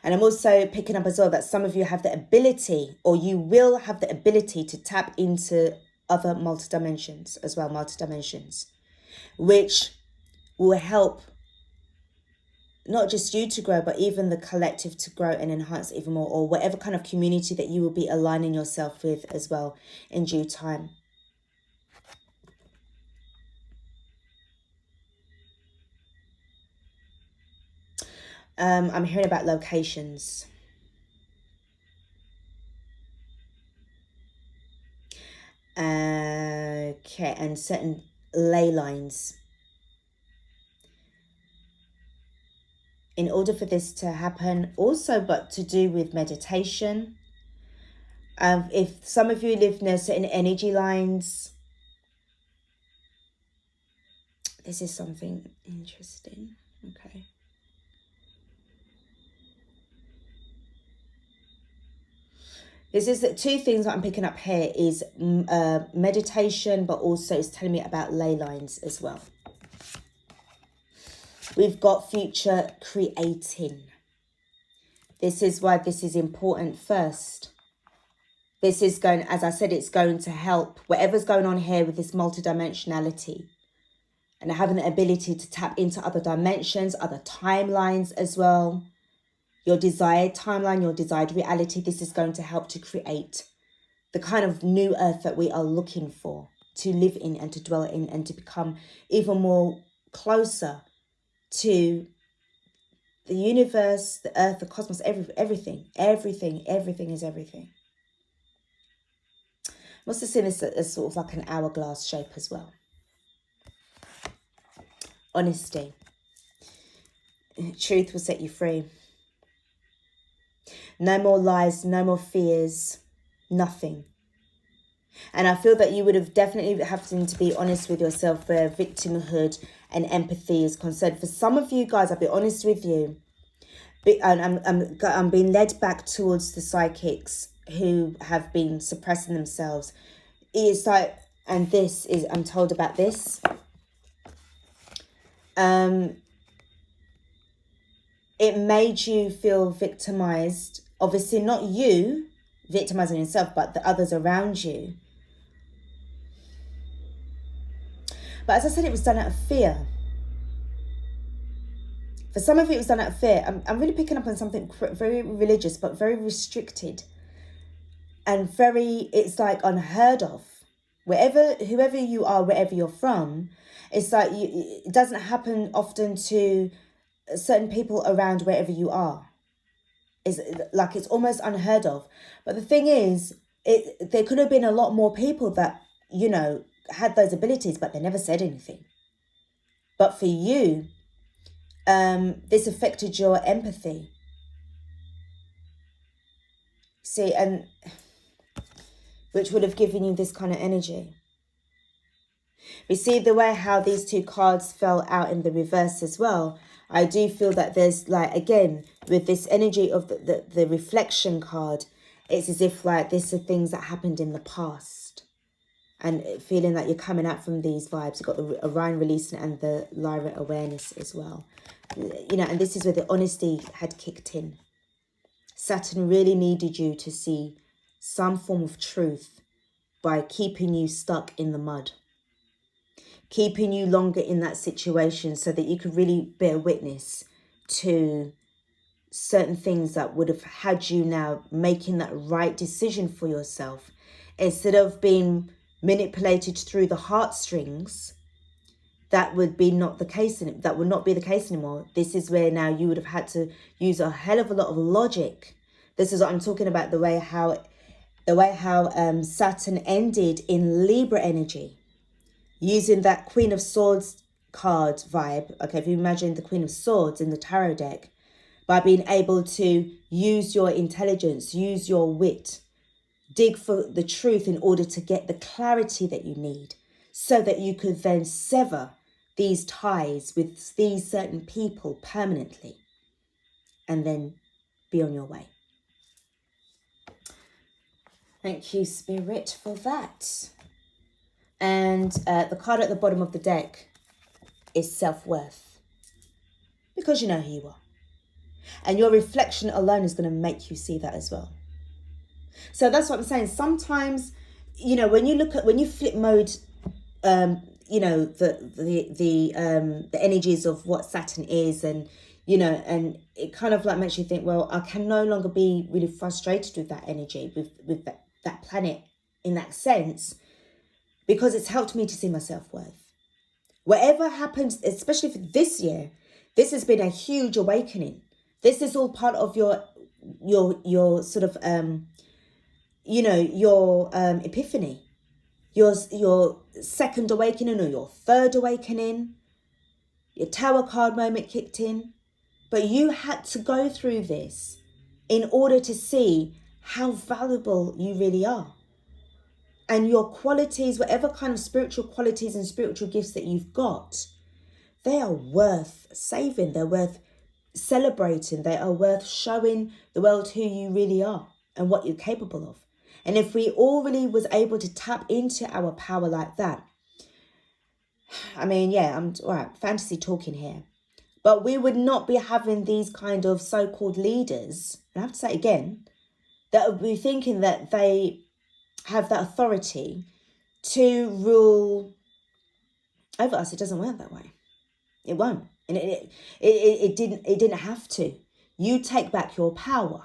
And I'm also picking up as well that some of you have the ability, or you will have the ability, to tap into other multidimensions as well, multidimensions, which will help not just you to grow, but even the collective to grow and enhance even more, or whatever kind of community that you will be aligning yourself with as well in due time. I'm hearing about locations. Okay, and certain ley lines. In order for this to happen, also, but to do with meditation. If some of you live near certain energy lines, this is something interesting. Okay. This is the two things that I'm picking up here is meditation, but also it's telling me about ley lines as well. We've got future creating. This is why this is important first. This is going, as I said, it's going to help whatever's going on here with this multidimensionality and having the ability to tap into other dimensions, other timelines as well. Your desired timeline, your desired reality. This is going to help to create the kind of new earth that we are looking for, to live in and to dwell in and to become even more closer to the universe, the earth, the cosmos, everything is everything. I'm also seeing this as sort of like an hourglass shape as well. Honesty. Truth will set you free. No more lies, no more fears, nothing. And I feel that you would have definitely have to be honest with yourself where victimhood and empathy is concerned. For some of you guys, I'll be honest with you, I'm being led back towards the psychics who have been suppressing themselves. It's like, and this is, I'm told about this. It made you feel victimized. Obviously not you victimizing yourself, but the others around you. But as I said, it was done out of fear. For some of you, it was done out of fear. I'm really picking up on something very religious, but very restricted. And very, it's like unheard of. Whoever you are, wherever you're from, it's like it doesn't happen often to certain people around wherever you are. It's like it's almost unheard of. But the thing is, there could have been a lot more people that, you know, had those abilities, but they never said anything. But for you, this affected your empathy. See, and which would have given you this kind of energy. We see the way how these two cards fell out in the reverse as well. I do feel that there's like, again, with this energy of the reflection card, it's as if like this are things that happened in the past. And feeling that you're coming out from these vibes. You've got the Orion releasing and the Lyra awareness as well. You know, and this is where the honesty had kicked in. Saturn really needed you to see some form of truth by keeping you stuck in the mud. Keeping you longer in that situation so that you could really bear witness to certain things that would have had you now making that right decision for yourself. Instead of being manipulated through the heartstrings, that would be not the case. That would not be the case anymore. This is where now you would have had to use a hell of a lot of logic. This is what I'm talking about, the way how Saturn ended in Libra energy, using that Queen of Swords card vibe. Okay, if you imagine the Queen of Swords in the tarot deck, by being able to use your intelligence, use your wit, dig for the truth in order to get the clarity that you need, so that you could then sever these ties with these certain people permanently and then be on your way. Thank you, Spirit, for that. And the card at the bottom of the deck is self-worth, because you know who you are. And your reflection alone is going to make you see that as well. So that's what I'm saying. Sometimes, you know, when you flip mode, you know, the energies of what Saturn is, and, you know, and it kind of like makes you think, well, I can no longer be really frustrated with that energy, with that planet in that sense, because it's helped me to see my self-worth. Whatever happens, especially for this year, this has been a huge awakening. This is all part of your sort of, you know, your epiphany, your second awakening or your third awakening. Your Tower card moment kicked in. But you had to go through this in order to see how valuable you really are. And your qualities, whatever kind of spiritual qualities and spiritual gifts that you've got, they are worth saving. They're worth celebrating. They are worth showing the world who you really are and what you're capable of. And if we all really was able to tap into our power like that, I mean, yeah, I'm all right, fantasy talking here, But we would not be having these kind of so-called leaders, and I have to say it again, that would be thinking that they have that authority to rule over us. It doesn't work that way. It won't. And it didn't have to. You take back your power,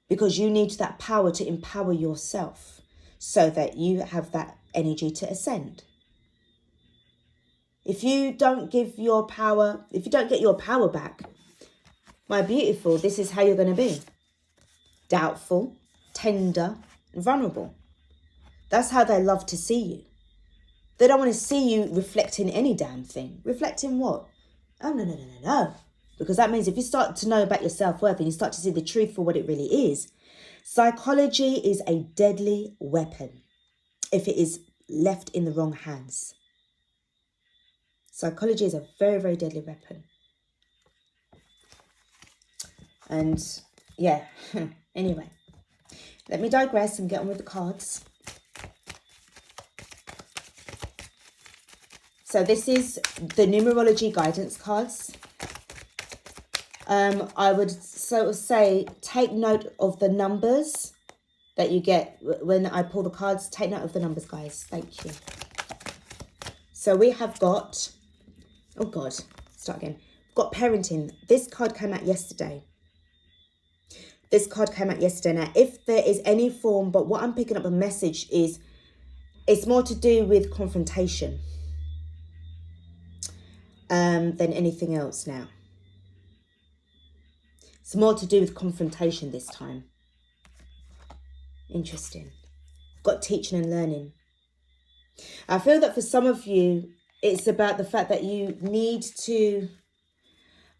because you need that power to empower yourself so that you have that energy to ascend. If you don't give your power, if you don't get your power back, my beautiful, this is how you're going to be. Doubtful, tender, and vulnerable. That's how they love to see you. They don't want to see you reflecting any damn thing. Reflecting what? Oh, no. Because that means if you start to know about your self-worth and you start to see the truth for what it really is, psychology is a deadly weapon if it is left in the wrong hands. Psychology is a very, very deadly weapon. And yeah, anyway, let me digress and get on with the cards. So this is the numerology guidance cards. I would sort of say, take note of the numbers that you get when I pull the cards. Take note of the numbers, guys. Thank you. So we have got, oh God, start again. We've got parenting. This card came out yesterday. Now, if there is any form, but what I'm picking up a message is, it's more to do with confrontation than anything else now. It's more to do with confrontation this time. Interesting. Got teaching and learning. I feel that for some of you, it's about the fact that you need to,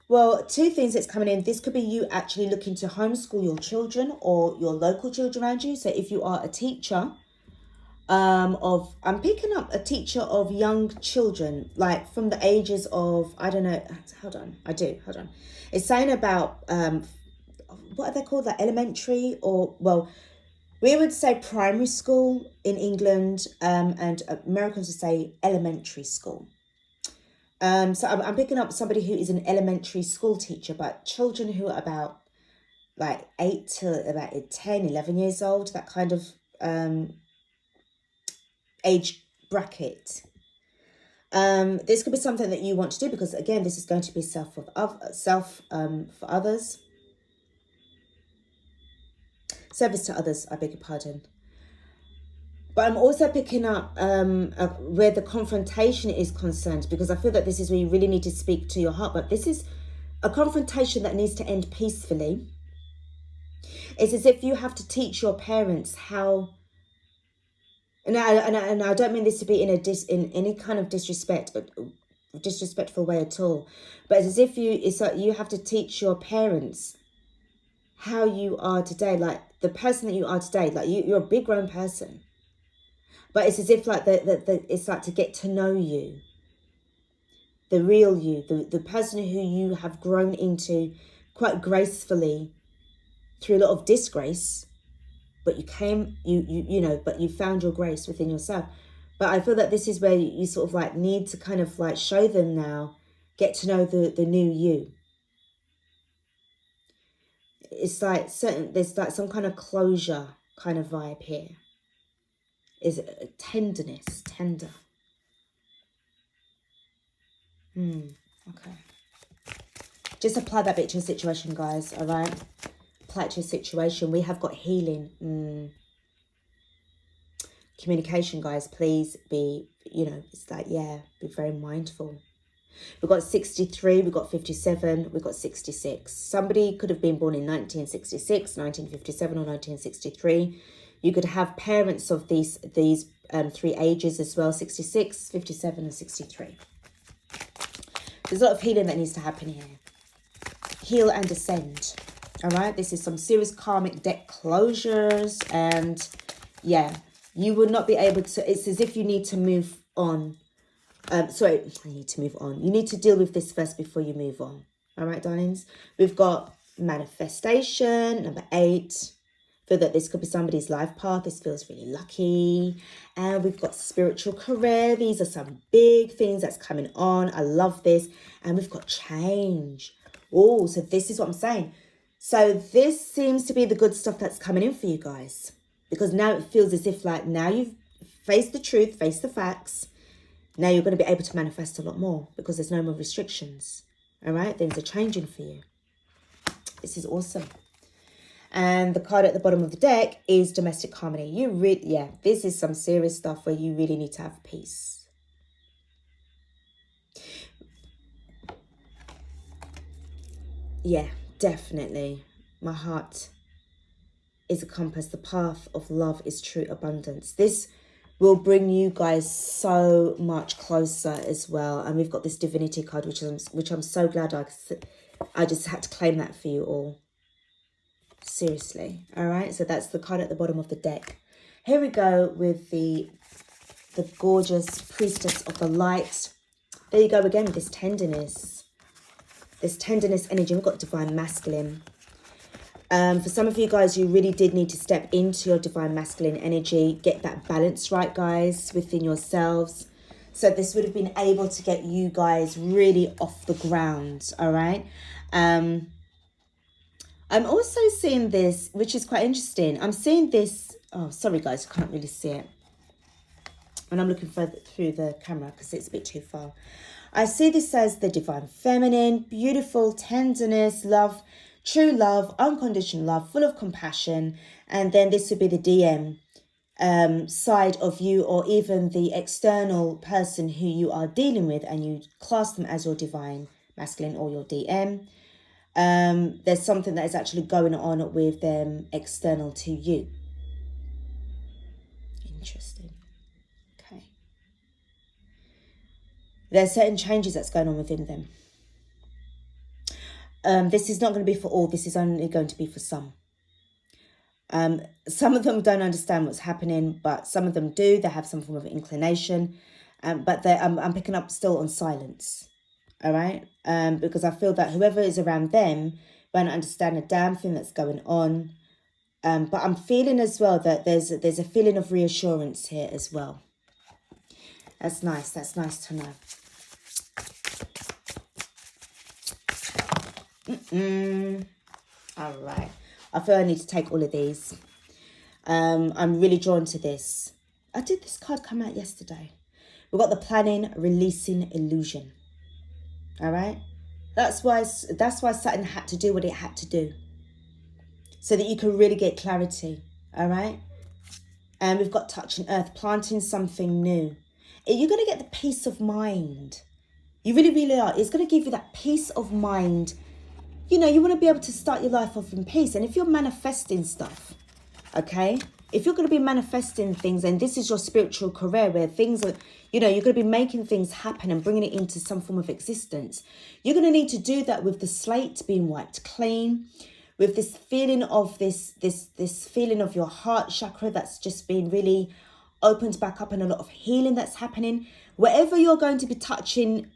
well, two things that's coming in. This could be you actually looking to homeschool your children or your local children around you. So if you are a teacher I'm picking up a teacher of young children, like from the ages of, I don't know, hold on. It's saying about, what are they called? Like elementary or, well, we would say primary school in England, and Americans would say elementary school. So I'm picking up somebody who is an elementary school teacher, but children who are about like 8 to about 10, 11 years old, that kind of age bracket. This could be something that you want to do, because again, this is going to be self for others. Service to others, I beg your pardon. But I'm also picking up where the confrontation is concerned, because I feel that this is where you really need to speak to your heart. But this is a confrontation that needs to end peacefully. It's as if you have to teach your parents how, and I don't mean this to be in any kind of disrespectful way at all. But it's as if it's like you have to teach your parents how you are today, like the person that you are today. Like you're a big grown person. But it's as if like it's like to get to know you, the real you, the person who you have grown into quite gracefully through a lot of disgrace, but but you found your grace within yourself. But I feel that this is where you sort of like need to kind of like show them now, get to know the new you. It's like there's like some kind of closure kind of vibe here. Is tenderness, tender. Okay. Just apply that bit to your situation, guys, all right? Apply it to your situation. We have got healing. Communication, guys, please be, it's like, be very mindful. We've got 63, we've got 57, we've got 66. Somebody could have been born in 1966, 1957 or 1963. You could have parents of these three ages as well, 66, 57 and 63. There's a lot of healing that needs to happen here. Heal and ascend. All right, this is some serious karmic debt closures. And you will not be able to, it's as if you need to move on. You need to move on. You need to deal with this first before you move on. All right, darlings. We've got manifestation, number 8. feel that this could be somebody's life path. This feels really lucky. And we've got spiritual career. These are some big things that's coming on. I love this. And we've got change. Oh, so this is what I'm saying. So this seems to be the good stuff that's coming in for you guys. Because now it feels as if like now you've faced the truth, faced the facts. Now you're going to be able to manifest a lot more because there's no more restrictions. All right, things are changing for you. This is awesome. And the card at the bottom of the deck is domestic harmony. This is some serious stuff where you really need to have peace. Yeah, definitely. My heart is a compass. The path of love is true abundance. This will bring you guys so much closer as well. And we've got this divinity card, which I'm so glad I just had to claim that for you all. Seriously. All right. So that's the card at the bottom of the deck. Here we go with the gorgeous Priestess of the Light. There you go again with this tenderness. This tenderness energy. We've got divine masculine. For some of you guys, you really did need to step into your divine masculine energy. Get that balance right, guys, within yourselves. So this would have been able to get you guys really off the ground, all right? I'm also seeing this, which is quite interesting. I'm seeing this... Oh, sorry, guys, I can't really see it. And I'm looking further through the camera because it's a bit too far. I see this as the divine feminine, beautiful tenderness, love, true love, unconditional love, full of compassion. And then this would be the DM side of you, or even the external person who you are dealing with, and you class them as your divine masculine or your DM. There's something that is actually going on with them external to you. Interesting. Okay. There's certain changes that's going on within them. This is not going to be for all. This is only going to be for some. Some of them don't understand what's happening, but some of them do. They have some form of inclination. But I'm picking up still on silence. All right? Because I feel that whoever is around them won't understand a damn thing that's going on. But I'm feeling as well that there's a feeling of reassurance here as well. That's nice. That's nice to know. All right. I feel I need to take all of these. I'm really drawn to this. Did this card come out yesterday? We've got the planning, releasing, illusion. All right. That's why Saturn had to do what it had to do, so that you can really get clarity. All right. And we've got touching earth, planting something new. You're going to get the peace of mind. You really, really are. It's going to give you that peace of mind. You know, you want to be able to start your life off in peace. And if you're manifesting stuff, okay, if you're going to be manifesting things, and this is your spiritual career where things are, you know, you're going to be making things happen and bringing it into some form of existence. You're going to need to do that with the slate being wiped clean, with this feeling of this feeling of your heart chakra that's just been really opened back up, and a lot of healing that's happening. Wherever you're going to be touching,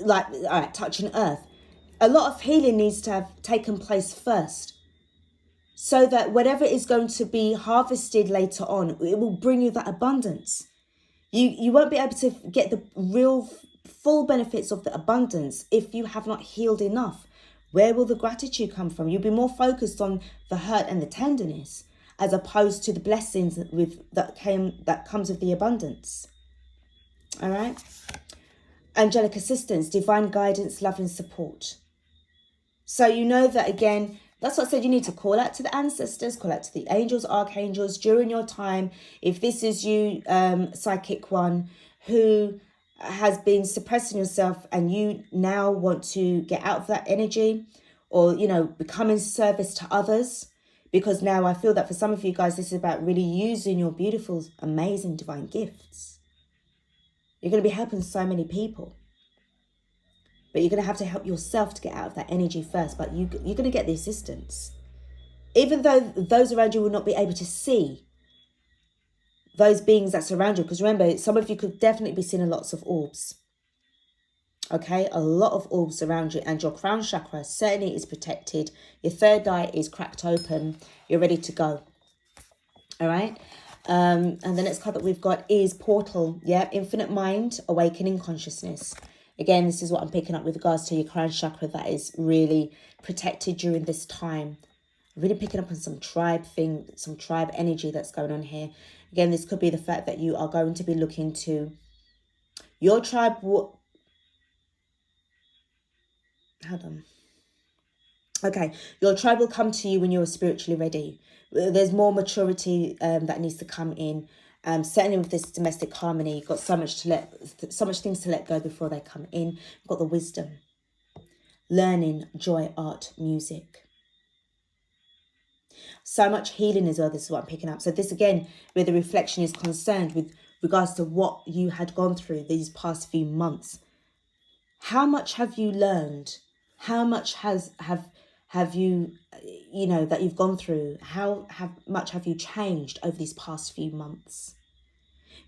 like, all right, touching earth, a lot of healing needs to have taken place first, so that whatever is going to be harvested later on, it will bring you that abundance. You won't be able to get the real full benefits of the abundance if you have not healed enough. Where will the gratitude come from? You'll be more focused on the hurt and the tenderness, as opposed to the blessings that comes with the abundance. All right. Angelic assistance, divine guidance, love and support. So you know that, again, that's what I said. You need to call out to the ancestors, call out to the angels, archangels during your time. If this is you, psychic one, who has been suppressing yourself and you now want to get out of that energy, or, you know, become in service to others. Because now I feel that for some of you guys, this is about really using your beautiful, amazing divine gifts. You're going to be helping so many people. But you're going to have to help yourself to get out of that energy first. But you're going to get the assistance. Even though those around you will not be able to see those beings that surround you. Because remember, some of you could definitely be seeing lots of orbs. Okay, a lot of orbs around you, and your crown chakra certainly is protected. Your third eye is cracked open. You're ready to go. All right. And the next card that we've got is Portal. Yeah, Infinite Mind, Awakening Consciousness. Again, this is what I'm picking up with regards to your crown chakra that is really protected during this time. Really picking up on some tribe thing, some tribe energy that's going on here. Again, this could be the fact that you are going to be looking to your tribe. Hold on. Okay, your tribe will come to you when you're spiritually ready. There's more maturity that needs to come in. Certainly with this domestic harmony, you've got so much things to let go before they come in. You've got the wisdom, learning, joy, art, music. So much healing as well. This is what I'm picking up. So this again, where the reflection is concerned with regards to what you had gone through these past few months. How much have you learned? How much have you, that you've gone through? How much have you changed over these past few months?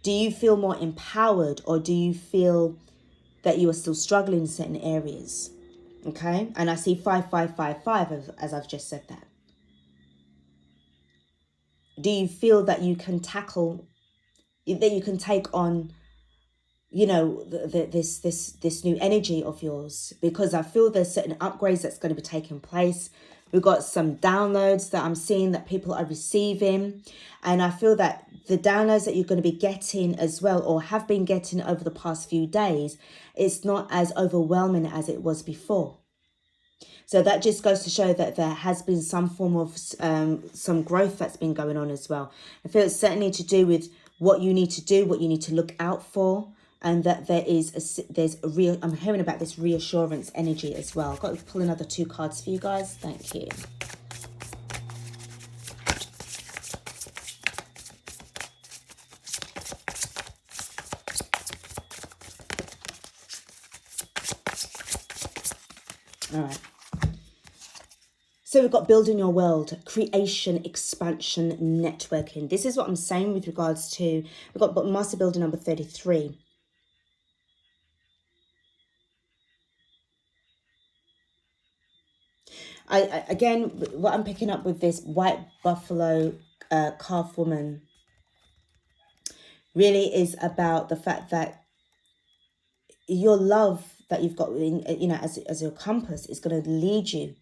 Do you feel more empowered, or do you feel that you are still struggling in certain areas? Okay, and I see 5555 as I've just said that. Do you feel that you can tackle, that you can take on, this new energy of yours? Because I feel there's certain upgrades that's going to be taking place. We've got some downloads that I'm seeing that people are receiving, and I feel that the downloads that you're going to be getting as well, or have been getting over the past few days, it's not as overwhelming as it was before. So that just goes to show that there has been some form of some growth that's been going on as well. I feel it's certainly to do with what you need to do, what you need to look out for, and that I'm hearing about this reassurance energy as well. I've got to pull another 2 cards for you guys. Thank you. All right. So we've got building your world, creation, expansion, networking. This is what I'm saying with regards to, we've got master builder number 33. Again, what I'm picking up with this white buffalo calf woman really is about the fact that your love that you've got, as your compass is going to lead you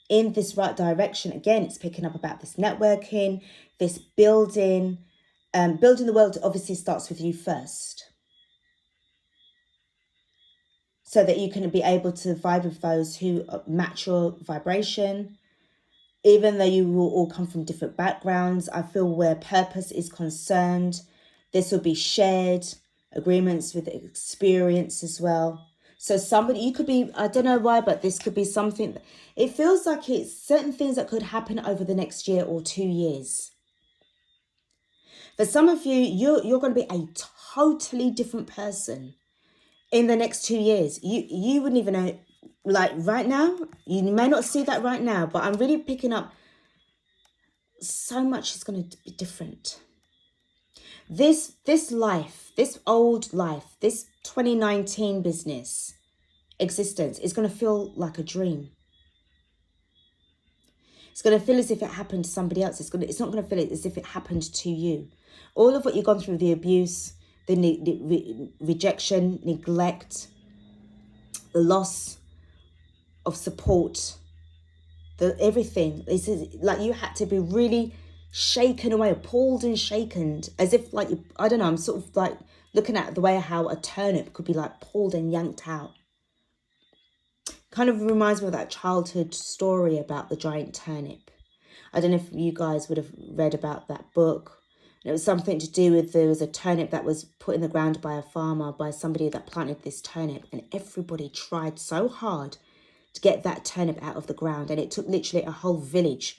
in this right direction. Again, it's picking up about this networking, this building. Building the world obviously starts with you first, so that you can be able to vibe with those who match your vibration. Even though you will all come from different backgrounds, I feel where purpose is concerned, this will be shared agreements with experience as well. So somebody, you could be, I don't know why, but this could be something. It feels like it's certain things that could happen over the next year or 2 years. For some of you, you're going to be a totally different person in the next 2 years. You wouldn't even know, like right now, you may not see that right now, but I'm really picking up so much is going to be different. This life, this old life, this 2019 business existence is going to feel like a dream. It's going to feel as if it happened to somebody else. It's not going to feel as if it happened to you. All of what you've gone through, the abuse, the rejection, neglect, the loss of support, everything. This is like you had to be really shaken away, appalled and shaken, as if like, I don't know, I'm sort of like looking at the way how a turnip could be like pulled and yanked out. Kind of reminds me of that childhood story about the giant turnip. I don't know if you guys would have read about that book. It was something to do with, there was a turnip that was put in the ground by a farmer, by somebody that planted this turnip, and everybody tried so hard to get that turnip out of the ground, and it took literally a whole village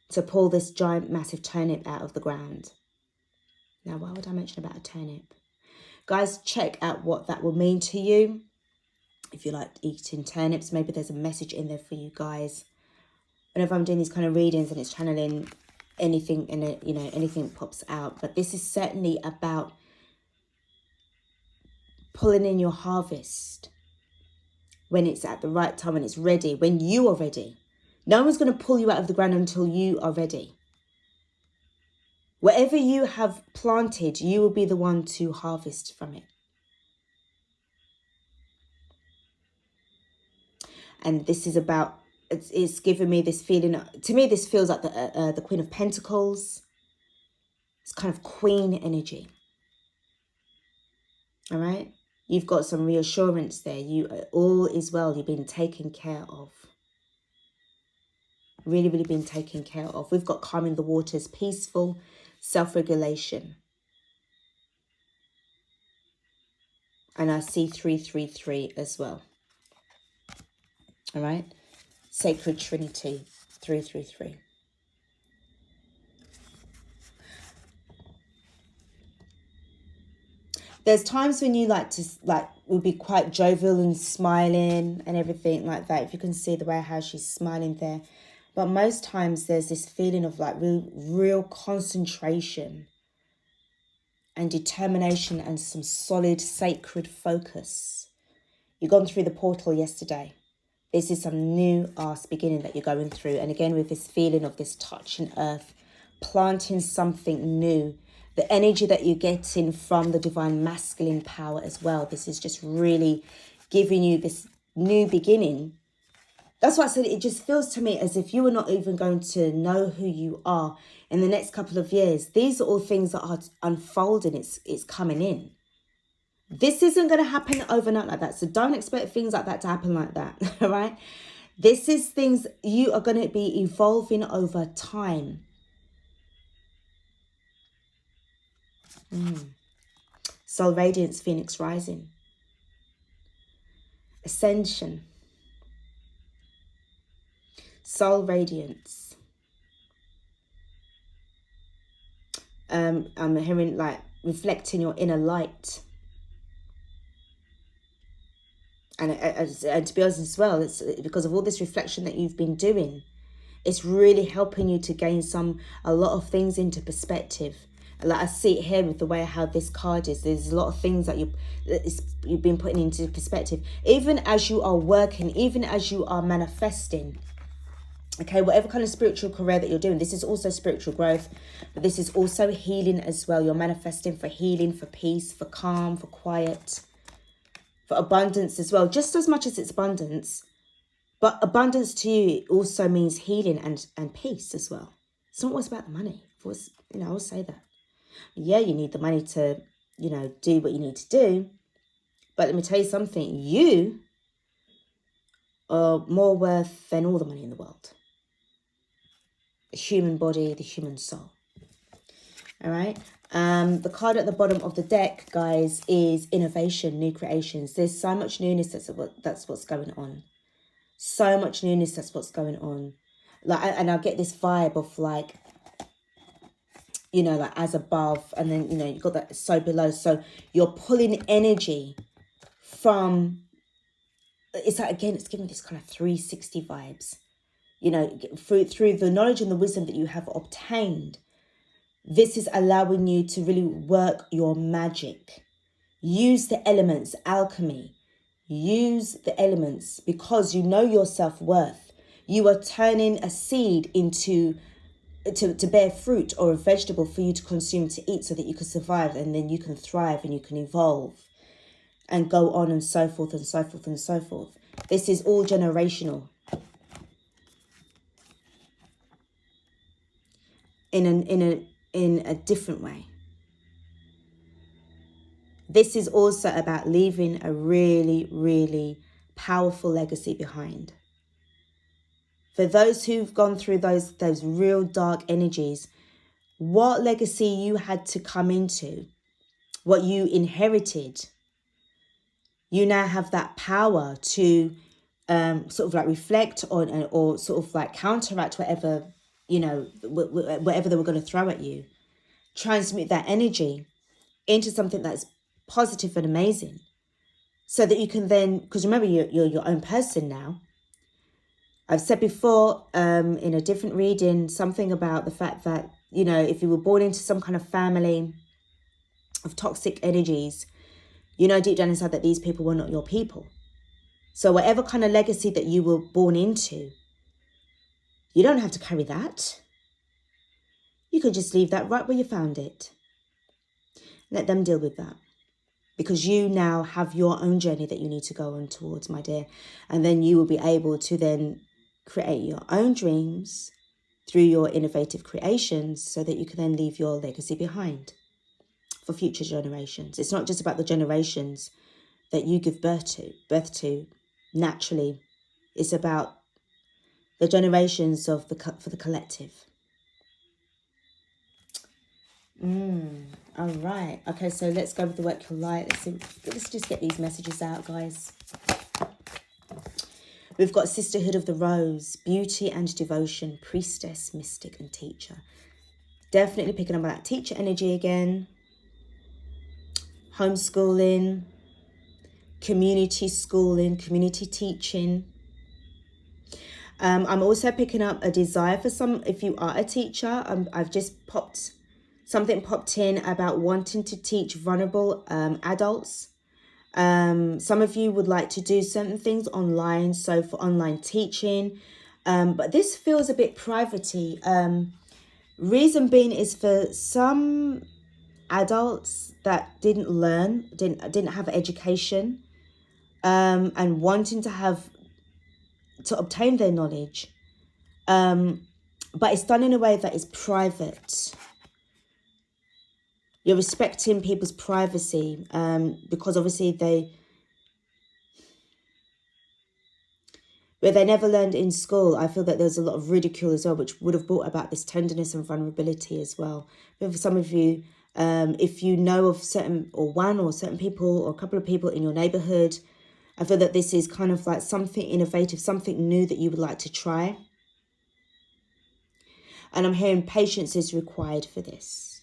to pull this giant massive turnip out of the ground. Now, why would I mention about a turnip? Guys, check out what that will mean to you. If you like eating turnips, maybe there's a message in there for you guys. Whenever I'm doing these kind of readings and it's channeling anything, and anything pops out. But this is certainly about pulling in your harvest when it's at the right time, when it's ready, when you are ready. No one's going to pull you out of the ground until you are ready. Whatever you have planted, you will be the one to harvest from it. And this is about, it's given me this feeling, to me this feels like the Queen of Pentacles. It's kind of queen energy. All right? You've got some reassurance there. All is well. You've been taken care of. Really, really been taken care of. We've got calming the waters, peaceful, self-regulation. And I see 333 as well. All right? Sacred Trinity, 333. There's times when you will be quite jovial and smiling and everything like that. If you can see the way how she's smiling there. But most times there's this feeling of like real concentration and determination and some solid sacred focus. You've gone through the portal yesterday. This is some new beginning that you're going through. And again, with this feeling of this touching earth, planting something new. The energy that you're getting from the divine masculine power as well. This is just really giving you this new beginning. That's why I said it just feels to me as if you were not even going to know who you are in the next couple of years. These are all things that are unfolding. It's coming in. This isn't going to happen overnight like that. So don't expect things like that to happen like that. All right. This is things you are going to be evolving over time. Soul Radiance, Phoenix Rising. Ascension. Soul Radiance. I'm hearing like reflecting your inner light. And to be honest as well, it's because of all this reflection that you've been doing. It's really helping you to gain a lot of things into perspective. Like I see it here with the way how this card is. There's a lot of things that you've been putting into perspective. Even as you are working, even as you are manifesting. Okay, whatever kind of spiritual career that you're doing, this is also spiritual growth. But this is also healing as well. You're manifesting for healing, for peace, for calm, for quiet, for abundance as well. Just as much as it's abundance. But abundance to you also means healing and peace as well. It's not always about the money. I always say that. Yeah, you need the money to, do what you need to do. But let me tell you something. You are more worth than all the money in the world. The human body, the human soul. All right. The card at the bottom of the deck, guys, is innovation, new creations. There's so much newness. That's what's going on. So much newness. That's what's going on. And I get this vibe of like as above, and then, you've got that so below. So you're pulling energy from, it's like, again, it's giving this kind of 360 vibes, through the knowledge and the wisdom that you have obtained. This is allowing you to really work your magic. Use the elements, alchemy. Use the elements because you know your self-worth. You are turning a seed into to bear fruit or a vegetable for you to consume, to eat, so that you can survive, and then you can thrive and you can evolve and go on and so forth and so forth and so forth. This is all generational. In a different way. This is also about leaving a really, really powerful legacy behind. For those who've gone through those real dark energies, what legacy you had to come into, what you inherited, you now have that power to sort of like reflect on or sort of like counteract whatever, whatever they were going to throw at you. Transmute that energy into something that's positive and amazing, so that you can then, because remember, you're your own person now. I've said before in a different reading something about the fact that, if you were born into some kind of family of toxic energies, deep down inside that these people were not your people. So whatever kind of legacy that you were born into, you don't have to carry that. you could just leave that right where you found it. Let them deal with that. Because you now have your own journey that you need to go on towards, my dear. And then you will be able to then create your own dreams through your innovative creations so that you can then leave your legacy behind for future generations. It's not just about the generations that you give birth to naturally. It's about the generations for the collective. All right. Okay, so let's go with the work your light. Let's just get these messages out, guys. We've got Sisterhood of the Rose, Beauty and Devotion, Priestess, Mystic and Teacher. Definitely picking up that teacher energy again. Homeschooling, community schooling, community teaching. I'm also picking up a desire for some, if you are a teacher, I've just something popped in about wanting to teach vulnerable adults. Some of you would like to do certain things online, so for online teaching, but this feels a bit privatey. Reason being is for some adults that didn't have education, and wanting to obtain their knowledge, but it's done in a way that is private. You're respecting people's privacy, because obviously where they never learned in school, I feel that there's a lot of ridicule as well, which would have brought about this tenderness and vulnerability as well. But for some of you, if you know of certain people or a couple of people in your neighborhood, I feel that this is kind of like something innovative, something new that you would like to try. And I'm hearing patience is required for this.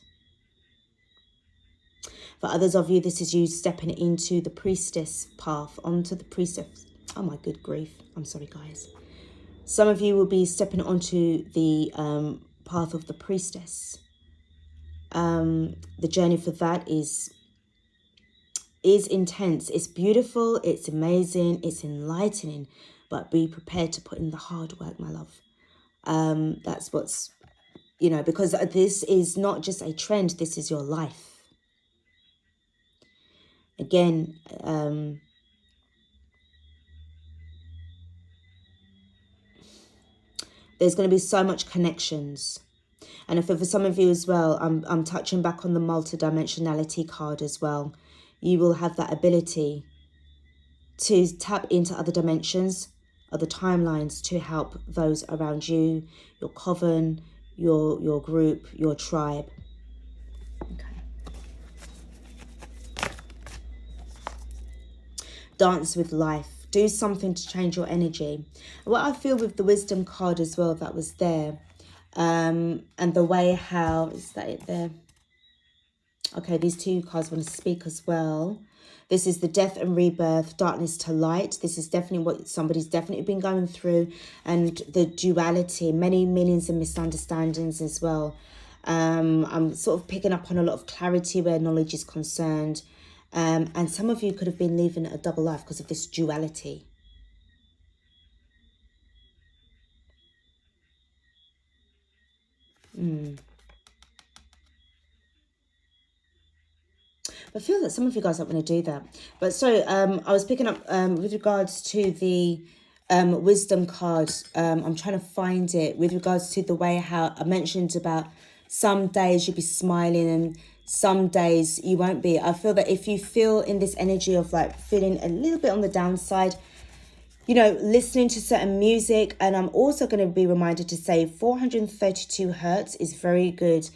For others of you, this is you stepping into the priestess path, onto the priestess. Oh my good grief. I'm sorry, guys. Some of you will be stepping onto the path of the priestess. The journey for that is intense. It's beautiful. It's amazing. It's enlightening. But be prepared to put in the hard work, my love. That's what's, because this is not just a trend. This is your life. Again, there's going to be so much connections. And for some of you as well, I'm touching back on the multidimensionality card as well. You will have that ability to tap into other dimensions, other timelines, to help those around you, your coven, your group, your tribe. Okay. Dance with life. Do something to change your energy. What I feel with the wisdom card as well that was there, and the way how, is that it there? Okay, these two cards want to speak as well. This is the death and rebirth, darkness to light. This is definitely what somebody's definitely been going through, and the duality, many meanings and misunderstandings as well. I'm sort of picking up on a lot of clarity where knowledge is concerned. And some of you could have been living a double life because of this duality. I feel that some of you guys don't want to do that. But so I was picking up with regards to the wisdom card. I'm trying to find it with regards to the way how I mentioned about some days you'll be smiling and some days you won't be. I feel that if you feel in this energy of like feeling a little bit on the downside, listening to certain music. And I'm also going to be reminded to say 432 hertz is very good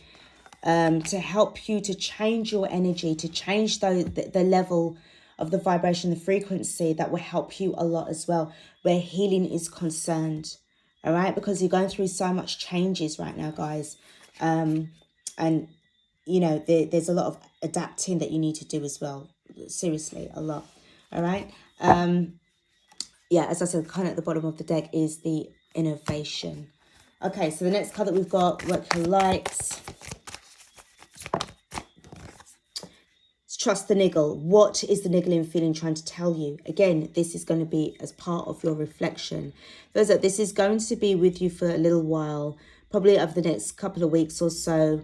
to help you to change your energy, to change the level of the vibration, the frequency. That will help you a lot as well where healing is concerned. All right, because you're going through so much changes right now, guys. And there's a lot of adapting that you need to do as well. Seriously, a lot. All right. Yeah, as I said, kind of at the bottom of the deck is the innovation. Okay, so the next card that we've got, work your lights. Trust the niggle. What is the niggling feeling trying to tell you? Again, this is going to be as part of your reflection. Feels like this is going to be with you for a little while, probably over the next couple of weeks or so.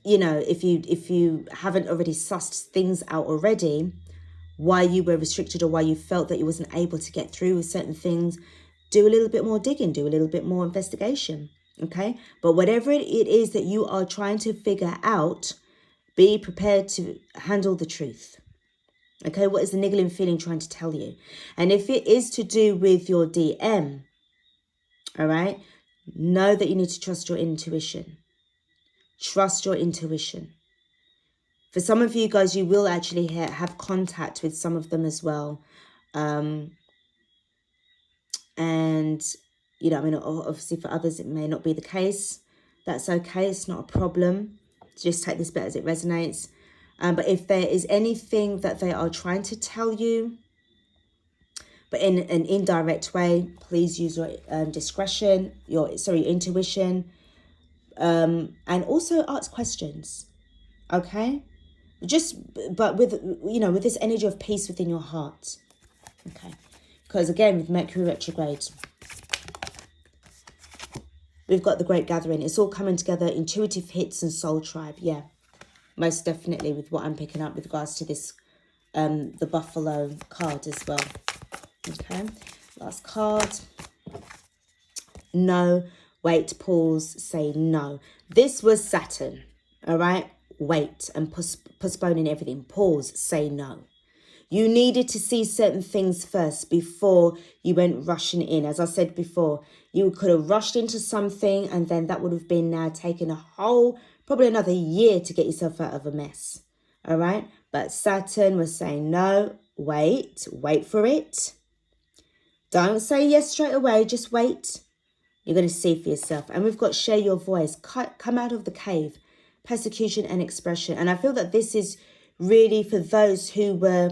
You know, if you haven't already sussed things out already, why you were restricted or why you felt that you wasn't able to get through with certain things, do a little bit more digging, do a little bit more investigation, okay? But whatever it is that you are trying to figure out, be prepared to handle the truth, okay? What is the niggling feeling trying to tell you? And if it is to do with your DM, all right, know that you need to trust your intuition. Trust your intuition. For some of you guys, you will actually have contact with some of them as well. And, you know, I mean, obviously for others, it may not be the case. That's okay. It's not a problem. Just take this bit as it resonates. But if there is anything that they are trying to tell you, but in an indirect way, please use your discretion, your intuition, and also ask questions. Okay? But with, you know, with this energy of peace within your heart. Okay? Because again, with Mercury retrograde, we've got the Great Gathering. It's all coming together. Intuitive hits and soul tribe. Yeah, most definitely with what I'm picking up with regards to this, the Buffalo card as well. Okay, last card. No, wait, pause, say no. This was Saturn, all right? Wait and postponing everything. Pause, say no. You needed to see certain things first before you went rushing in. As I said before, you could have rushed into something and then that would have been now taking a whole, probably another year to get yourself out of a mess. All right? But Saturn was saying, no, wait for it. Don't say yes straight away, just wait. You're going to see for yourself. And we've got share your voice, come out of the cave, persecution and expression. And I feel that this is really for those who were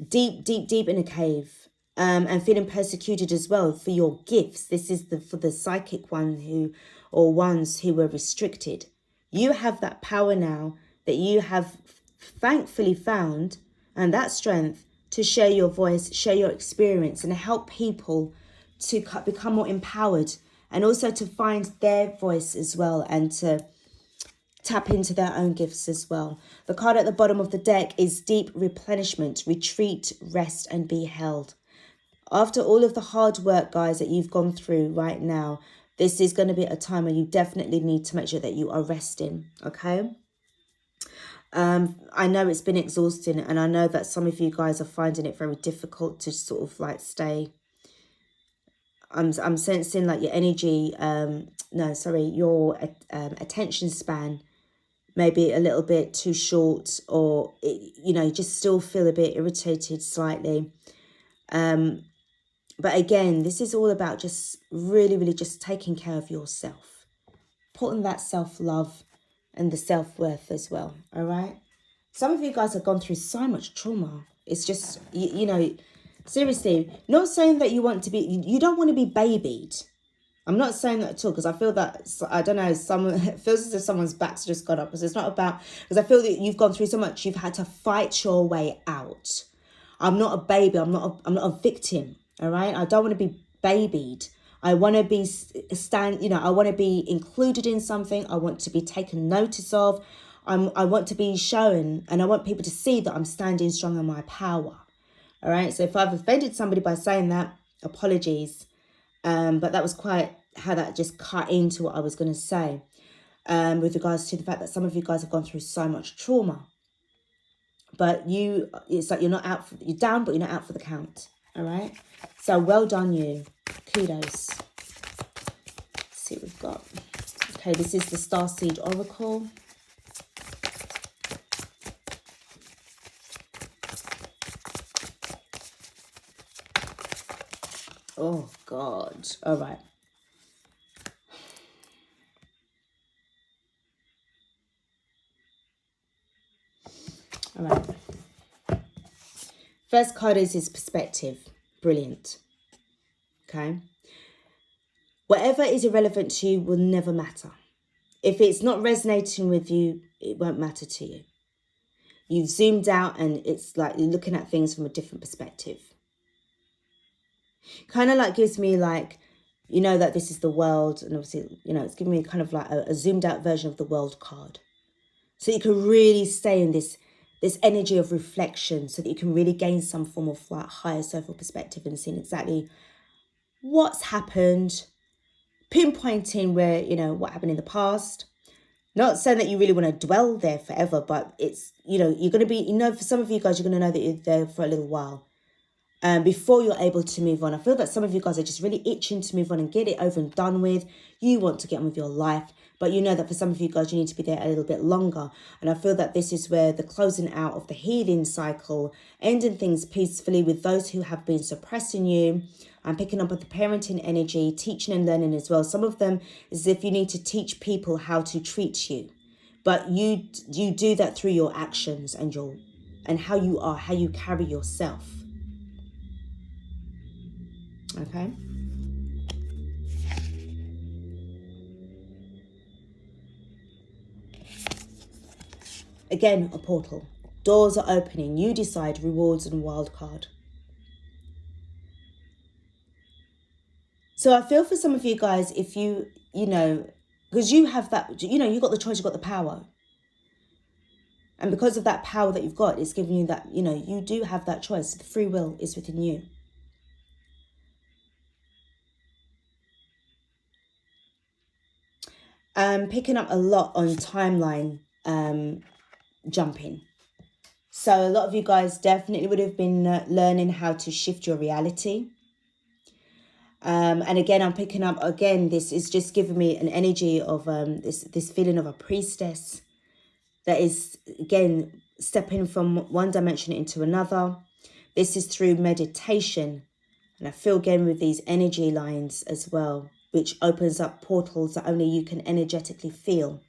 deep in a cave, and feeling persecuted as well for your gifts. This is for the psychic ones who were restricted. You have that power now that you have thankfully found, and that strength to share your voice, share your experience, and help people to become more empowered, and also to find their voice as well, and to tap into their own gifts as well. The card at the bottom of the deck is deep replenishment, retreat, rest, and be held. After all of the hard work, guys, that you've gone through right now, this is going to be a time where you definitely need to make sure that you are resting, okay? I know it's been exhausting, and I know that some of you guys are finding it very difficult to sort of like stay. I'm sensing like your energy, your attention span maybe a little bit too short, or, you know, you just still feel a bit irritated slightly. But again, this is all about just really just taking care of yourself, putting that self-love and the self-worth as well, all right? Some of you guys have gone through so much trauma. It's just, you know, seriously, not saying that you don't want to be babied. I'm not saying that at all, because I feel that, I don't know, it feels as if someone's back's just got up, because it's not about, because I feel that you've gone through so much, you've had to fight your way out. I'm not a baby, I'm not a victim, all right? I don't want to be babied. I want to be I want to be included in something. I want to be taken notice of. I want to be shown, and I want people to see that I'm standing strong in my power, all right? So if I've offended somebody by saying that, apologies. But that was quite how that just cut into what I was going to say, with regards to the fact that some of you guys have gone through so much trauma. But it's like you're down, but you're not out for the count. All right. So well done, you. Kudos. Let's see what we've got. Okay, this is the Starseed Oracle. Oh, God. All right. All right. First card is his perspective. Brilliant. Okay. Whatever is irrelevant to you will never matter. If it's not resonating with you, it won't matter to you. You've zoomed out, and it's like you're looking at things from a different perspective. Kind of like gives me like You know that this is the world, and obviously, you know, it's giving me kind of like a zoomed out version of the world card. So you can really stay in this energy of reflection, so that you can really gain some form of like higher self perspective and seeing exactly what's happened, pinpointing where, you know, what happened in the past. Not saying that you really want to dwell there forever, but it's, you know, you're going to be, you know, for some of you guys, you're going to know that you're there for a little while. Before you're able to move on. I feel that some of you guys are just really itching to move on and get it over and done with. You want to get on with your life, but you know that for some of you guys, you need to be there a little bit longer. And I feel that this is where the closing out of the healing cycle, ending things peacefully with those who have been suppressing you. I'm picking up with the parenting energy, teaching and learning as well. Some of them is if you need to teach people how to treat you, but you do that through your actions and how you are, how you carry yourself. Okay. Again, a portal. Doors are opening. You decide rewards and wild card. So I feel for some of you guys, if you know, because you have that, you know, you've got the choice, you've got the power. And because of that power that you've got, it's giving you that, you know, you do have that choice. The free will is within you. Picking up a lot on timeline jumping. So a lot of you guys definitely would have been learning how to shift your reality. And again, I'm picking up, again, this is just giving me an energy of this feeling of a priestess that is, again, stepping from one dimension into another. This is through meditation. And I feel again with these energy lines as well, which opens up portals that only you can energetically feel.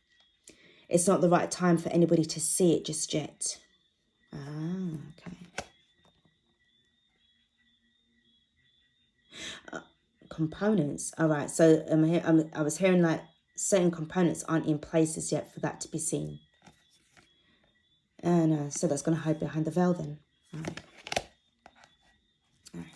It's not the right time for anybody to see it just yet. Okay. Components. All right. So I was hearing like certain components aren't in places yet for that to be seen. And so that's going to hide behind the veil then. All right. All right.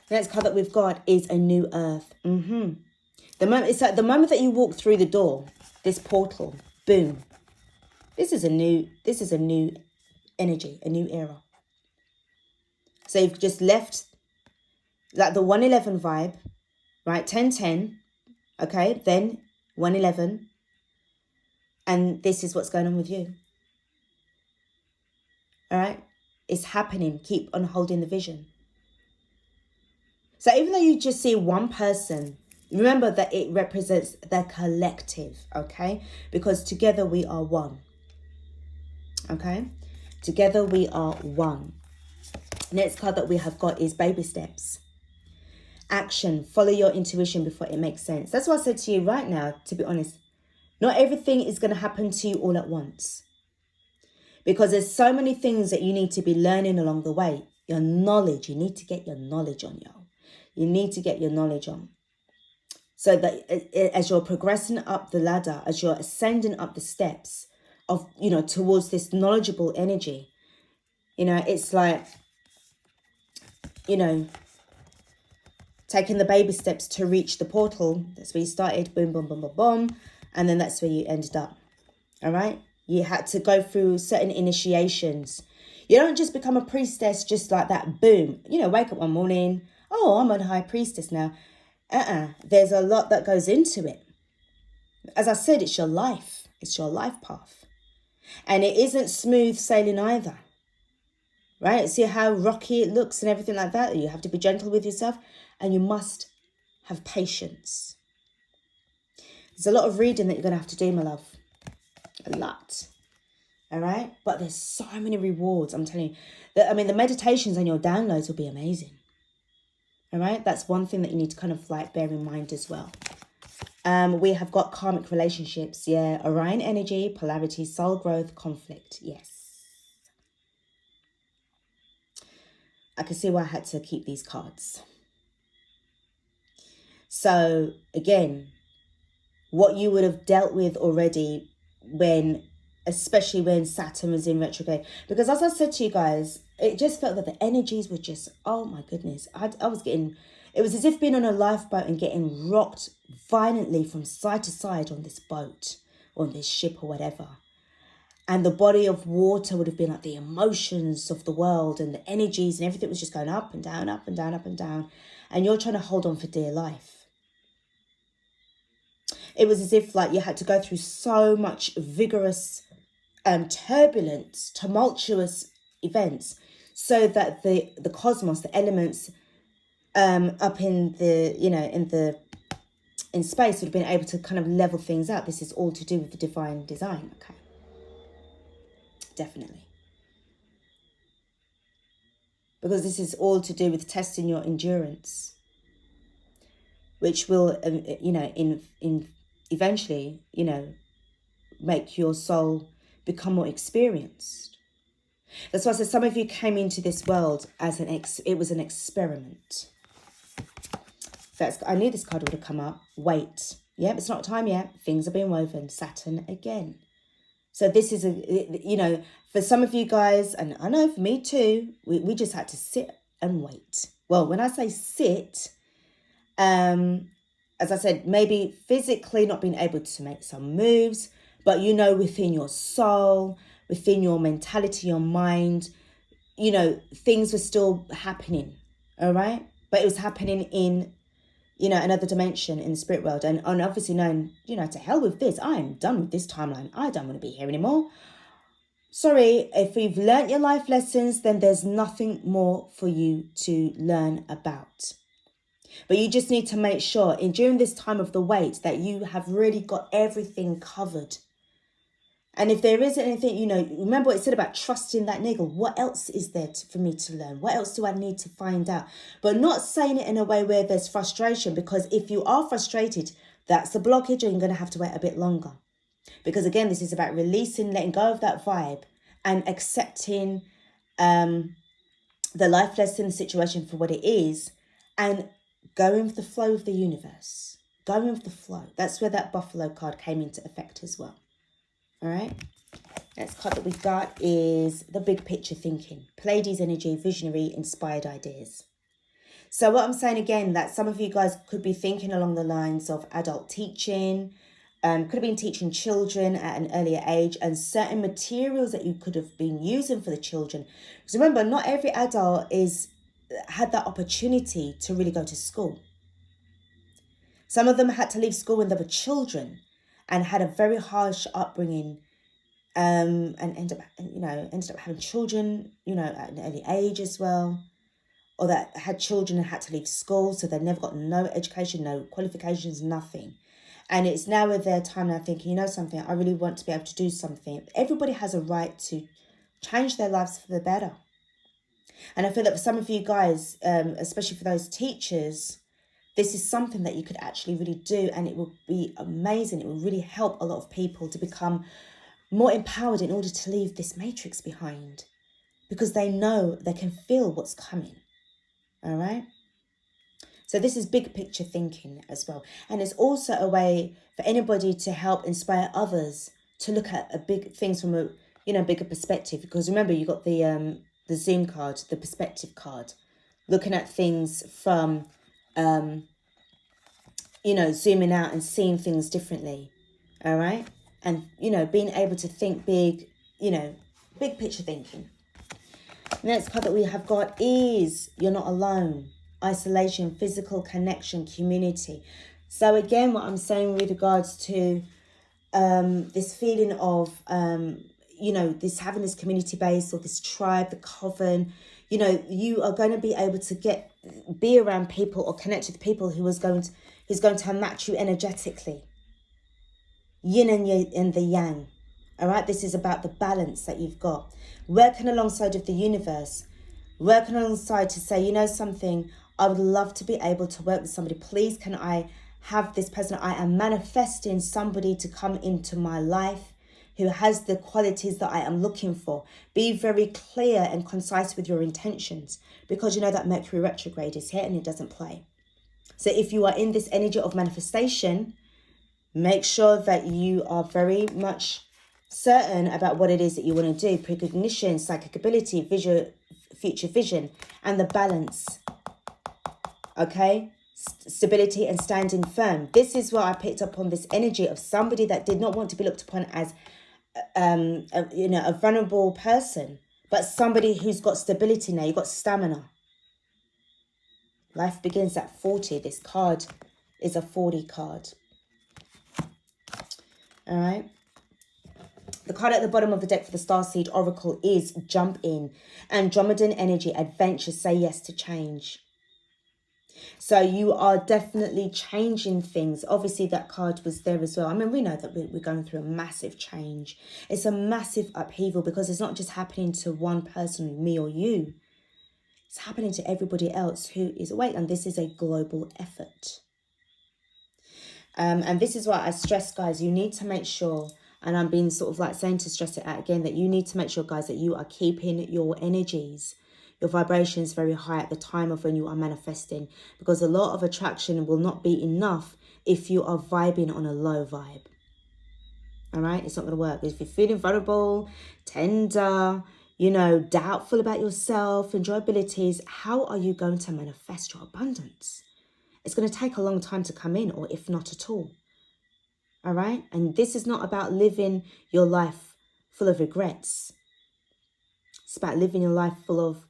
The next card that we've got is a new earth. The moment, it's like the moment that you walk through the door, this portal, boom. This is a new energy, a new era. So you've just left like the 111 vibe, right? 1010, okay? Then 111. And this is what's going on with you. All right? It's happening. Keep on holding the vision. So even though you just see one person, remember that it represents the collective, okay? Because together we are one. Okay? Together we are one. Next card that we have got is baby steps. Action. Follow your intuition before it makes sense. That's what I said to you right now, to be honest. Not everything is going to happen to you all at once. Because there's so many things that you need to be learning along the way. Your knowledge. You need to get your knowledge on, y'all. You need to get your knowledge on. So that as you're progressing up the ladder, as you're ascending up the steps of, you know, towards this knowledgeable energy, you know, it's like, you know, taking the baby steps to reach the portal. That's where you started, boom, boom, boom, boom, boom. And then that's where you ended up. All right. You had to go through certain initiations. You don't just become a priestess just like that, boom. You know, wake up one morning, oh, I'm a high priestess now. There's a lot that goes into it. As I said, it's your life. It's your life path. And it isn't smooth sailing either. Right? See how rocky it looks and everything like that? You have to be gentle with yourself. And you must have patience. There's a lot of reading that you're going to have to do, my love. A lot. All right? But there's so many rewards, I'm telling you. I mean, the meditations and your downloads will be amazing. All right? That's one thing that you need to kind of like bear in mind as well. We have got karmic relationships. Yeah. Orion energy, polarity, soul growth, conflict. Yes. I can see why I had to keep these cards. So, again, what you would have dealt with already especially when Saturn was in retrograde. Because as I said to you guys, it just felt that the energies were just, oh my goodness. I was getting, It was as if being on a lifeboat and getting rocked violently from side to side on this boat, or on this ship or whatever. And the body of water would have been like the emotions of the world and the energies, and everything was just going up and down, up and down, up and down. And you're trying to hold on for dear life. It was as if like you had to go through so much vigorous, turbulent, tumultuous events, so that the cosmos, the elements up in the, you know, in space would have been able to kind of level things out. This is all to do with the divine design, okay? Definitely. Because this is all to do with testing your endurance, which will, you know, in eventually, you know, make your soul become more experienced. That's why I said some of you came into this world as it was an experiment. I knew this card would have come up. Wait. Yep, it's not time yet. Things are being woven. Saturn again. So this is, you know, for some of you guys, and I know for me too, we just had to sit and wait. Well, when I say sit, as I said, maybe physically not being able to make some moves, but, you know, within your soul, within your mentality, your mind, you know, things were still happening, all right? But it was happening in, you know, another dimension in the spirit world. And obviously knowing, you know, to hell with this. I am done with this timeline. I don't want to be here anymore. Sorry, if you've learnt your life lessons, then there's nothing more for you to learn about. But you just need to make sure during this time of the wait that you have really got everything covered. And if there isn't anything, you know, remember what it said about trusting that niggle. What else is there for me to learn? What else do I need to find out? But not saying it in a way where there's frustration, because if you are frustrated, that's a blockage, and you're going to have to wait a bit longer. Because again, this is about releasing, letting go of that vibe and accepting the life lesson, the situation for what it is, and going with the flow of the universe. Going with the flow. That's where that buffalo card came into effect as well. All right, next card that we've got is the big picture thinking. Pleiades energy, visionary, inspired ideas. So what I'm saying again, that some of you guys could be thinking along the lines of adult teaching, could have been teaching children at an earlier age, and certain materials that you could have been using for the children. Because remember, not every adult had that opportunity to really go to school. Some of them had to leave school when they were children, and had a very harsh upbringing, and ended up having children, you know, at an early age as well, or that had children and had to leave school, so they never got no education, no qualifications, nothing. And it's now with their time now thinking, you know something, I really want to be able to do something. Everybody has a right to change their lives for the better. And I feel that for some of you guys, especially for those teachers, this is something that you could actually really do, and it will be amazing. It will really help a lot of people to become more empowered in order to leave this matrix behind, because they know, they can feel what's coming. All right? So this is big picture thinking as well. And it's also a way for anybody to help inspire others to look at big things from a, you know, bigger perspective. Because remember, you got the Zoom card, the perspective card, looking at things from you know, zooming out and seeing things differently, all right? And, you know, being able to think big, you know, big picture thinking. The next card that we have got is you're not alone. Isolation, physical connection, community. So again, what I'm saying with regards to this feeling of, you know, this having this community base or this tribe, the coven, you know, you are going to be able to be around people or connect with people who's going to match you energetically. Yin and the yang. All right, this is about the balance that you've got. Working alongside of the universe. Working alongside to say, you know something, I would love to be able to work with somebody. Please, can I have this person? I am manifesting somebody to come into my life who has the qualities that I am looking for. Be very clear and concise with your intentions, because you know that Mercury retrograde is here and it doesn't play. So if you are in this energy of manifestation, make sure that you are very much certain about what it is that you want to do. Precognition, psychic ability, future vision, and the balance Okay? Stability and standing firm. This is what I picked up on, this energy of somebody that did not want to be looked upon as a vulnerable person, but somebody who's got stability now. You've got stamina. Life begins at 40. This card is a 40 card. All right. The card at the bottom of the deck for the Starseed Oracle is jump in. Andromedan energy, adventure, say yes to change. So you are definitely changing things. Obviously, that card was there as well. I mean, we know that we're going through a massive change. It's a massive upheaval because it's not just happening to one person, me or you. It's happening to everybody else who is awake. And this is a global effort. And this is why I stress, guys, you need to make sure, and I'm being sort of like saying to stress it out again, that you need to make sure, guys, that you are keeping your energies, your vibrations very high at the time of when you are manifesting, because a lot of attraction will not be enough if you are vibing on a low vibe. All right, it's not going to work. If you're feeling vulnerable, tender, you know, doubtful about yourself and your abilities, how are you going to manifest your abundance? It's going to take a long time to come in, or if not at all. All right, and this is not about living your life full of regrets. It's about living your life full of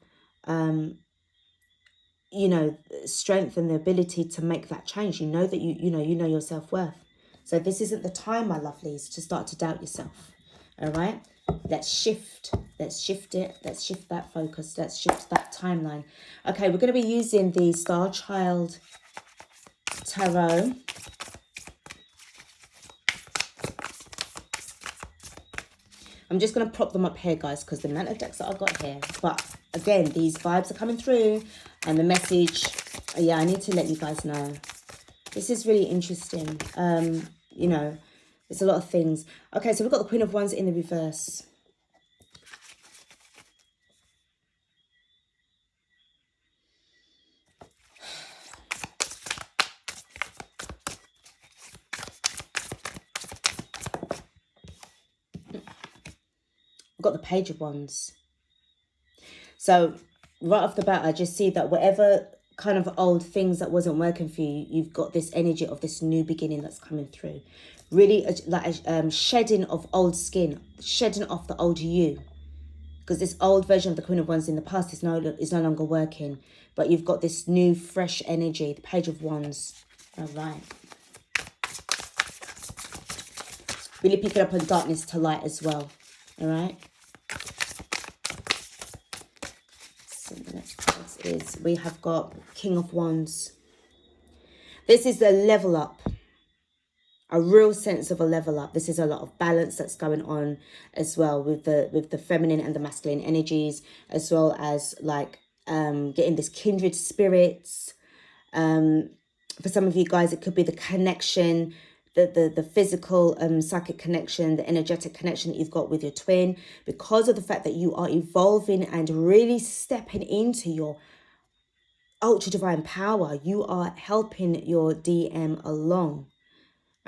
strength and the ability to make that change. You know that you know your self-worth. So this isn't the time, my lovelies, to start to doubt yourself. All right, let's shift it. Let's shift that focus. Let's shift that timeline. Okay, we're going to be using the Starchild Tarot. I'm just going to prop them up here, guys, because the amount of decks that I've got here. But again, these vibes are coming through, and the message, yeah, I need to let you guys know. This is really interesting. You know, there's a lot of things. Okay, so we've got the Queen of Wands in the reverse. We've got the Page of Wands. So right off the bat, I just see that whatever kind of old things that wasn't working for you, you've got this energy of this new beginning that's coming through. Really like a shedding of old skin, shedding off the old you. Because this old version of the Queen of Wands in the past is no longer working. But you've got this new, fresh energy, the Page of Wands. All right. Really picking up on darkness to light as well. All right. So the next card is, we have got King of Wands. This is the level up. A real sense of a level up. This is a lot of balance that's going on as well with the feminine and the masculine energies, as well as like getting this kindred spirits. For some of you guys, it could be the connection, the physical psychic connection, the energetic connection that you've got with your twin, because of the fact that you are evolving and really stepping into your ultra divine power. You are helping your DM along.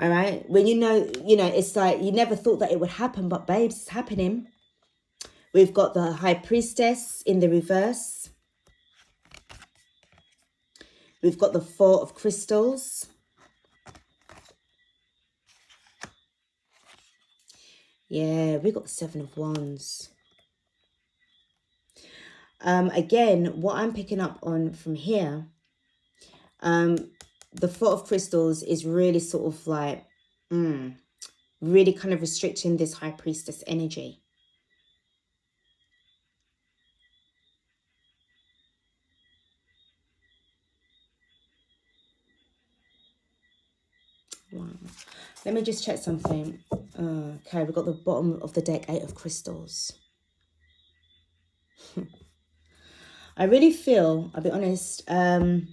All right. When you know, it's like you never thought that it would happen, but babes, it's happening. We've got the High Priestess in the reverse. We've got the Four of Crystals. Yeah, we've got the Seven of Wands. Again, what I'm picking up on from here, the Four of Crystals is really sort of like, really kind of restricting this High Priestess energy. Wow. Let me just check something. Okay, we've got the bottom of the deck, Eight of Crystals. I really feel, I'll be honest, because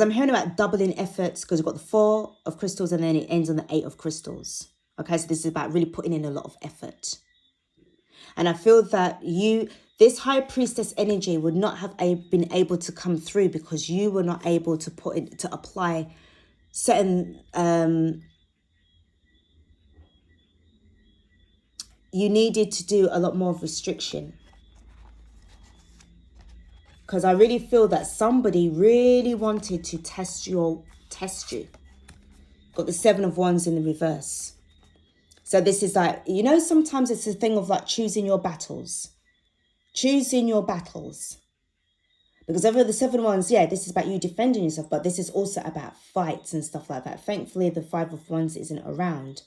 I'm hearing about doubling efforts, because we've got the Four of Crystals and then it ends on the Eight of Crystals. Okay, so this is about really putting in a lot of effort. And I feel that this High Priestess energy would not have been able to come through because you were not able to apply certain, you needed to do a lot more of restriction. because I really feel that somebody really wanted to test you. Got the Seven of Wands in the reverse. So this is like, you know, sometimes it's a thing of like choosing your battles. Choosing your battles. Because over the Seven of Wands, yeah, this is about you defending yourself, but this is also about fights and stuff like that. Thankfully, the Five of Wands isn't around,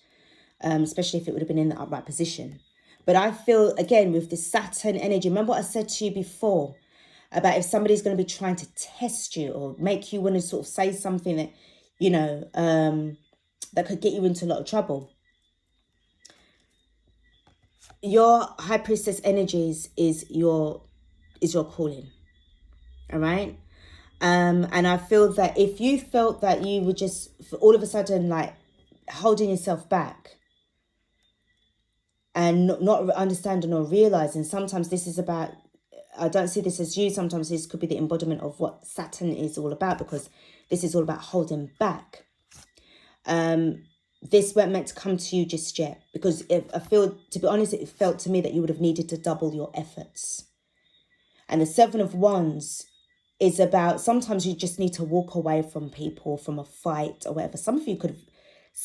especially if it would have been in the upright position. But I feel, again, with the Saturn energy, remember what I said to you before about if somebody's going to be trying to test you or make you want to sort of say something that, you know, that could get you into a lot of trouble. Your High Priestess energies is your calling. All right. And I feel that if you felt that you were just all of a sudden like holding yourself back and not understanding or realizing, sometimes this is about, I don't see this as you, sometimes this could be the embodiment of what Saturn is all about, because this is all about holding back. This weren't meant to come to you just yet, because I feel, to be honest, it felt to me that you would have needed to double your efforts. And the Seven of Wands is about, sometimes you just need to walk away from people, from a fight or whatever. Some of you could have,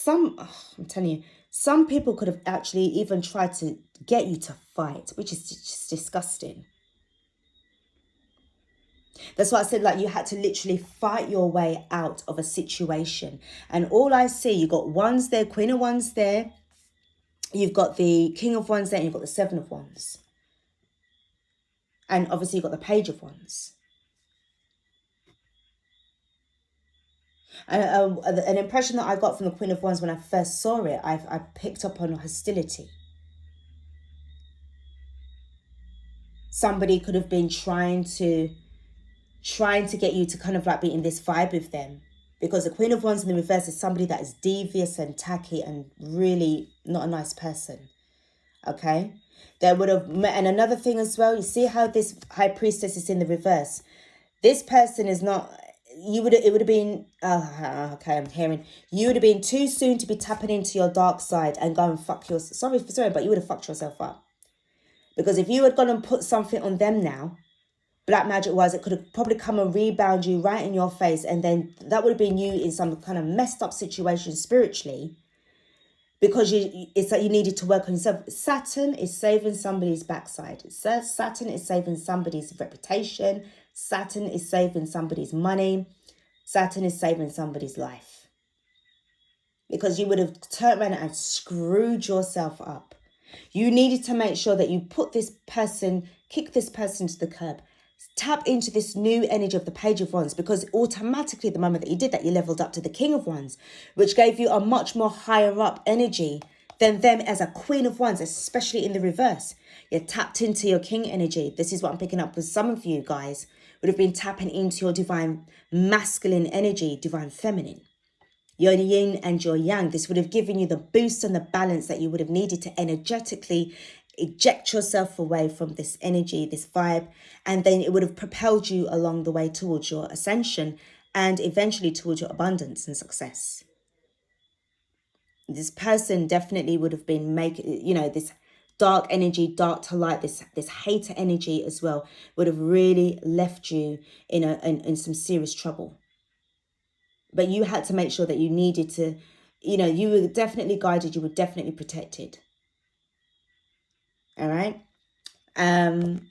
I'm telling you, some people could have actually even tried to get you to fight, which is just disgusting. That's why I said, like, you had to literally fight your way out of a situation. And all I see, you got Wands there, Queen of Wands there. You've got the King of Wands there, and you've got the Seven of Wands. And obviously you've got the Page of Wands. An impression that I got from the Queen of Wands when I first saw it, I picked up on hostility. Somebody could have been trying to get you to kind of like be in this vibe with them, because the Queen of Wands in the reverse is somebody that is devious and tacky and really not a nice person. Okay, they would have met. And another thing as well, you see how this High Priestess is in the reverse. This person is not, it would have been, okay, I'm hearing, you would have been too soon to be tapping into your dark side and go and fuck yourself. Sorry, but you would have fucked yourself up. Because if you had gone and put something on them now, black magic wise, it could have probably come and rebound you right in your face, and then that would have been you in some kind of messed up situation spiritually, because it's like you needed to work on yourself. Saturn is saving somebody's backside. Saturn is saving somebody's reputation. Saturn is saving somebody's money. Saturn is saving somebody's life. Because you would have turned around and screwed yourself up. You needed to make sure that you put this person, kick this person to the curb. Tap into this new energy of the Page of Wands, because automatically the moment that you did that, you leveled up to the King of Wands, which gave you a much more higher up energy than them as a Queen of Wands, especially in the reverse. You tapped into your King energy. This is what I'm picking up with some of you guys would have been tapping into your divine masculine energy, divine feminine. Your yin and your yang. This would have given you the boost and the balance that you would have needed to energetically eject yourself away from this energy, this vibe, and then it would have propelled you along the way towards your ascension and eventually towards your abundance and success. This person definitely would have been making, you know, this dark energy, dark to light, this hater energy as well, would have really left you in some serious trouble. But you had to make sure that you needed to, you know, you were definitely guided, you were definitely protected. All right. And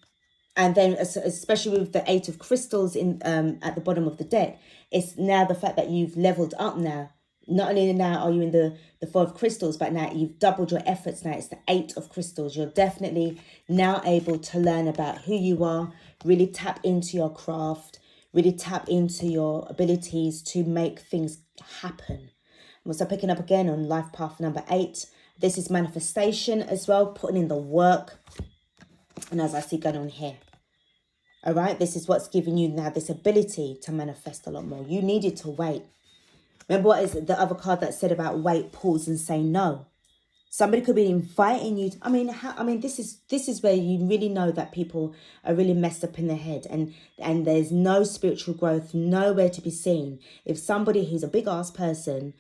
then especially with the Eight of Crystals in at the bottom of the deck, it's now the fact that you've leveled up now. Not only now are you in the Four of Crystals, but now you've doubled your efforts. Now it's the Eight of Crystals. You're definitely now able to learn about who you are, really tap into your craft, really tap into your abilities to make things happen. I'm also picking up again on life path number 8. This is manifestation as well, putting in the work. And as I see going on here. All right, this is what's giving you now this ability to manifest a lot more. You needed to wait. Remember what is the other card that said about wait, pause, and say no. Somebody could be inviting you. This is where you really know that people are really messed up in their head, and there's no spiritual growth, nowhere to be seen. If somebody who's a big ass person,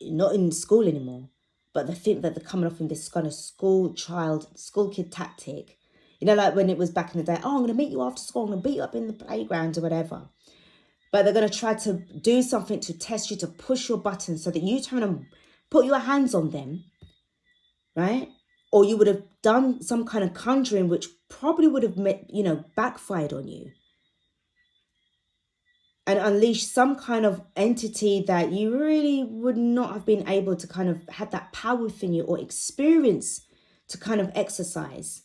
not in school anymore, but they think that they're coming off in this kind of school kid tactic, You know, like when it was back in the day, oh, I'm going to meet you after school, I'm going to beat you up in the playground or whatever. But they're going to try to do something to test you, to push your buttons so that you turn and put your hands on them, right? Or you would have done some kind of conjuring, which probably would have, backfired on you. And unleashed some kind of entity that you really would not have been able to kind of have that power within you or experience to kind of exercise.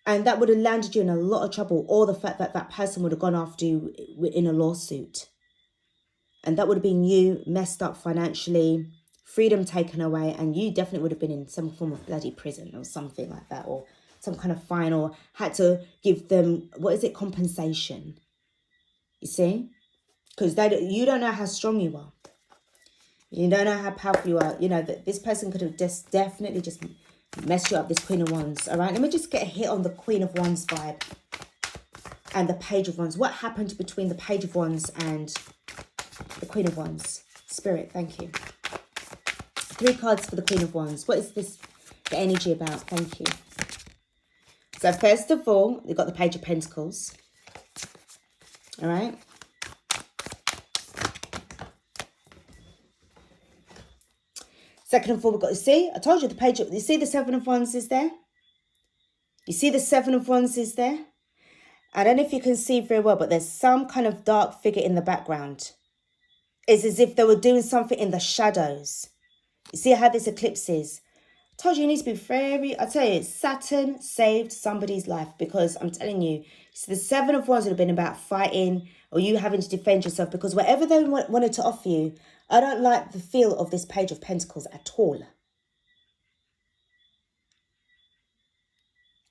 And that would have landed you in a lot of trouble, or the fact that that person would have gone after you in a lawsuit. And that would have been you messed up financially, freedom taken away, and you definitely would have been in some form of bloody prison or something like that, or some kind of fine, or had to give them, compensation. You see? Because you don't know how strong you are. You don't know how powerful you are. You know, that this person could have definitely just messed you up, this Queen of Wands. All right, let me just get a hit on the Queen of Wands vibe and the Page of Wands. What happened between the Page of Wands and the Queen of Wands? Spirit, thank you. 3 cards for the Queen of Wands. What is this, the energy about? Thank you. So first of all, we've got the Page of Pentacles. All right. Second of all, we've got, I told you the Page of, you see the 7 of Wands is there? You see the 7 of Wands is there? I don't know if you can see very well, but there's some kind of dark figure in the background. It's as if they were doing something in the shadows. You see how this eclipse is? I told you need to be very, I tell you, Saturn saved somebody's life, because I'm telling you, so the 7 of Wands would have been about fighting or you having to defend yourself, because whatever they wanted to offer you, I don't like the feel of this Page of Pentacles at all.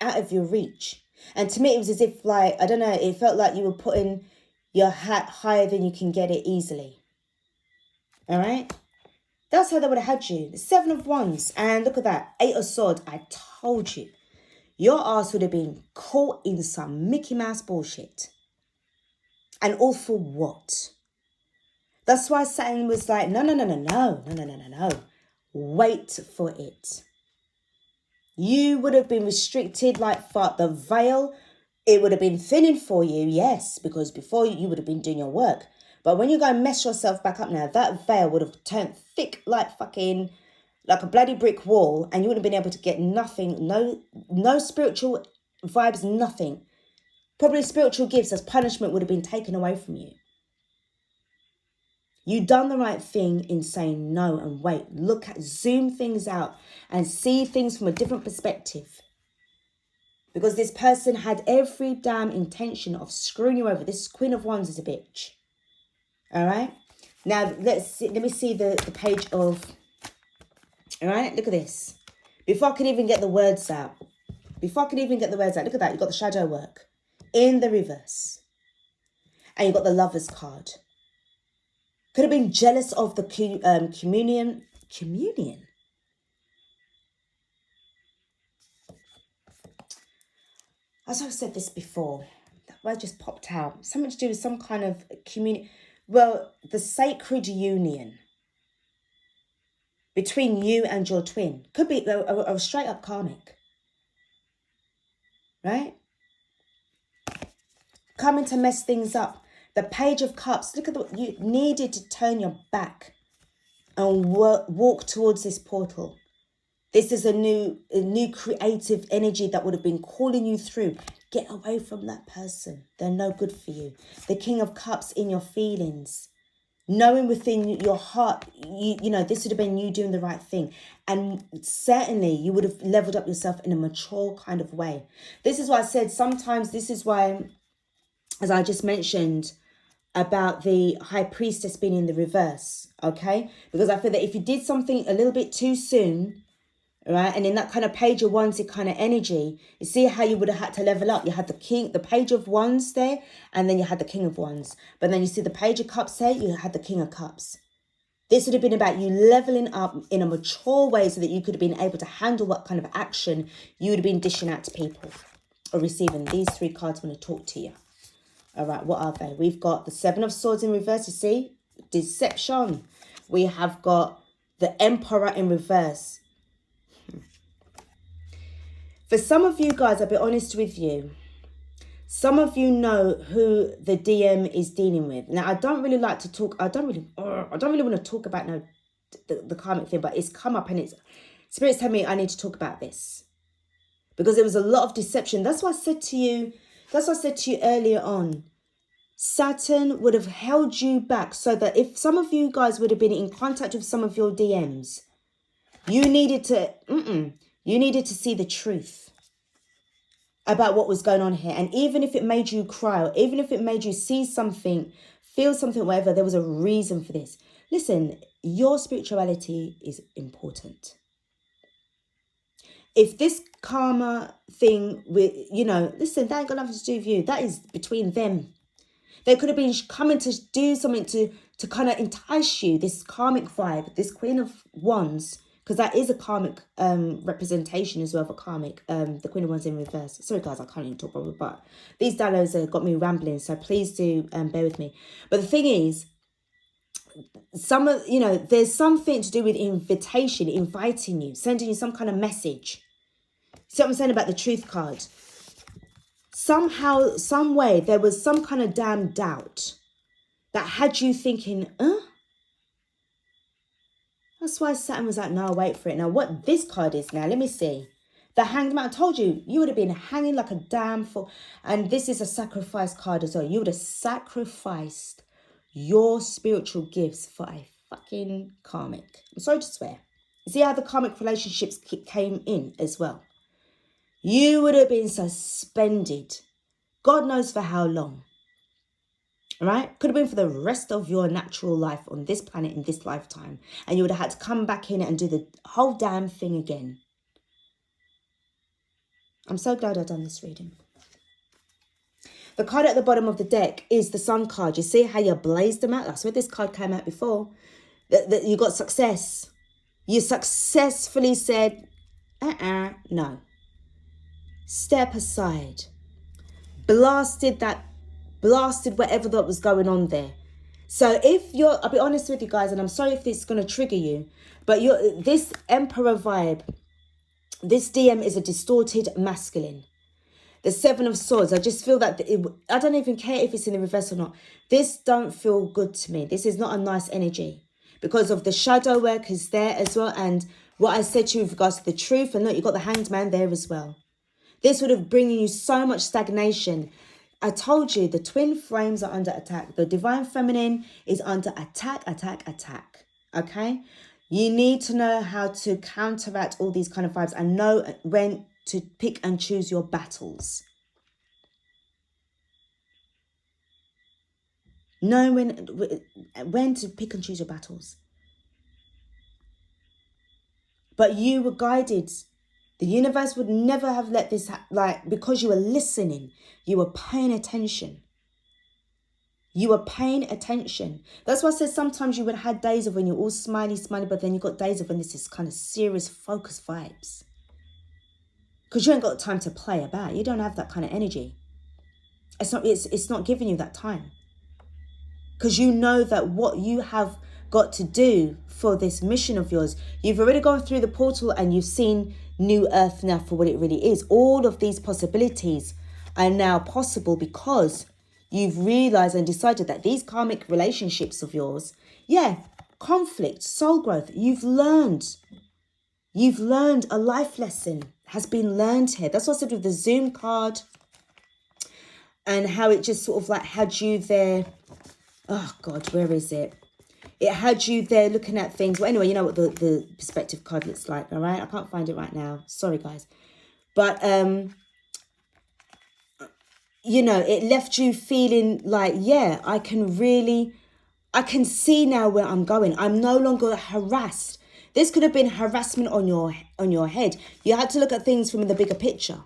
Out of your reach. And to me, it was as if, like, I don't know, it felt like you were putting your hat higher than you can get it easily. All right? That's how they would have had you. The 7 of Wands. And look at that. 8 of Swords. I told you. Your ass would have been caught in some Mickey Mouse bullshit. And all for what? That's why Saturn was like, no. Wait for it. You would have been restricted like fuck. The veil, it would have been thinning for you, yes, because before you would have been doing your work. But when you go and mess yourself back up now, that veil would have turned thick like fucking, like a bloody brick wall, and you wouldn't have been able to get nothing, no spiritual vibes, nothing. Probably spiritual gifts as punishment would have been taken away from you. You done the right thing in saying no and wait. Zoom things out and see things from a different perspective. Because this person had every damn intention of screwing you over. This Queen of Wands is a bitch. All right. Now, let me see the Page of... All right, look at this. Before I can even get the words out. Look at that. You've got the shadow work in the reverse. And you've got the Lover's card. Could have been jealous of the communion. As I've said this before, that word just popped out. Something to do with some kind of communion. Well, the sacred union between you and your twin. Could be a straight up karmic. Right? Coming to mess things up. The Page of Cups. Look at what you needed to turn your back and walk towards this portal. This is a new creative energy that would have been calling you through. Get away from that person. They're no good for you. The King of Cups in your feelings. Knowing within your heart, you know, this would have been you doing the right thing. And certainly you would have leveled up yourself in a mature kind of way. This is why I said sometimes this is why, as I just mentioned, about the High Priestess being in the reverse, okay? Because I feel that if you did something a little bit too soon, right, and in that kind of Page of Wands kind of energy, you see how you would have had to level up. You had the Page of Wands there, and then you had the King of Wands. But then you see the Page of Cups there, you had the King of Cups. This would have been about you leveling up in a mature way so that you could have been able to handle what kind of action you would have been dishing out to people or receiving. These 3 cards want to talk to you. All right, what are they? We've got the 7 of Swords in reverse, you see? Deception. We have got the Emperor in reverse. For some of you guys, I'll be honest with you. Some of you know who the DM is dealing with. Now, I don't really like to talk. I don't really want to talk about the karmic thing, but it's come up and Spirit's telling me I need to talk about this because there was a lot of deception. That's what I said to you. That's what I said to you earlier on. Saturn would have held you back so that if some of you guys would have been in contact with some of your DMs, you needed to see the truth about what was going on here. And even if it made you cry, or even if it made you see something, feel something, whatever, there was a reason for this. Listen, your spirituality is important. If this karma thing with, listen, that ain't got nothing to do with you. That is between them. They could have been coming to do something to kind of entice you, this karmic vibe, this Queen of Wands, because that is a karmic representation as well for karmic. The Queen of Wands in reverse. Sorry, guys, I can't even talk properly, but these downloads have got me rambling, so please do bear with me. But the thing is, there's something to do with invitation, inviting you, sending you some kind of message. See what I'm saying about the Truth card? Somehow, some way, there was some kind of damn doubt that had you thinking, That's why Saturn was like, no, wait for it. Now, what this card is now, let me see. The Hanged Man, I told you, you would have been hanging like a damn fool. And this is a sacrifice card as well. You would have sacrificed your spiritual gifts for a fucking karmic. I'm sorry to swear. See how the karmic relationships came in as well. You would have been suspended. God knows for how long. All right? Could have been for the rest of your natural life on this planet in this lifetime. And you would have had to come back in and do the whole damn thing again. I'm so glad I've done this reading. The card at the bottom of the deck is the Sun card. You see how you blazed them out? That's where this card came out before. That you got success. You successfully said, no. Step aside. Blasted whatever that was going on there. So I'll be honest with you guys, and I'm sorry if this is going to trigger you, but this Emperor vibe, this DM is a distorted masculine. The Seven of Swords, I just feel that, I don't even care if it's in the reverse or not. This don't feel good to me. This is not a nice energy because of the shadow work is there as well. And what I said to you with regards to the truth, and look, you've got the Hanged Man there as well. This would have bringing you so much stagnation. I told you the twin flames are under attack. The divine feminine is under attack. Okay? You need to know how to counteract all these kind of vibes and know when to pick and choose your battles. Know when to pick and choose your battles. But you were guided. The universe would never have let this because you were listening. You were paying attention. You were paying attention. That's why I said sometimes you would have had days of when you're all smiley, but then you got days of when this is kind of serious, focused vibes. Because you ain't got time to play about. You don't have that kind of energy. It's not giving you that time. Because you know that what you have got to do for this mission of yours, you've already gone through the portal and you've seen New Earth now for what it really is. All of these possibilities are now possible because you've realized and decided that these karmic relationships of yours, conflict, soul growth, you've learned a life lesson has been learned here. That's what I said with the Zoom card and how it just sort of like had you there. Oh God, where is it? It had you there looking at things. Well, anyway, you know what the perspective card looks like, all right? I can't find it right now. Sorry, guys. But, it left you feeling like, I can see now where I'm going. I'm no longer harassed. This could have been harassment on your head. You had to look at things from the bigger picture.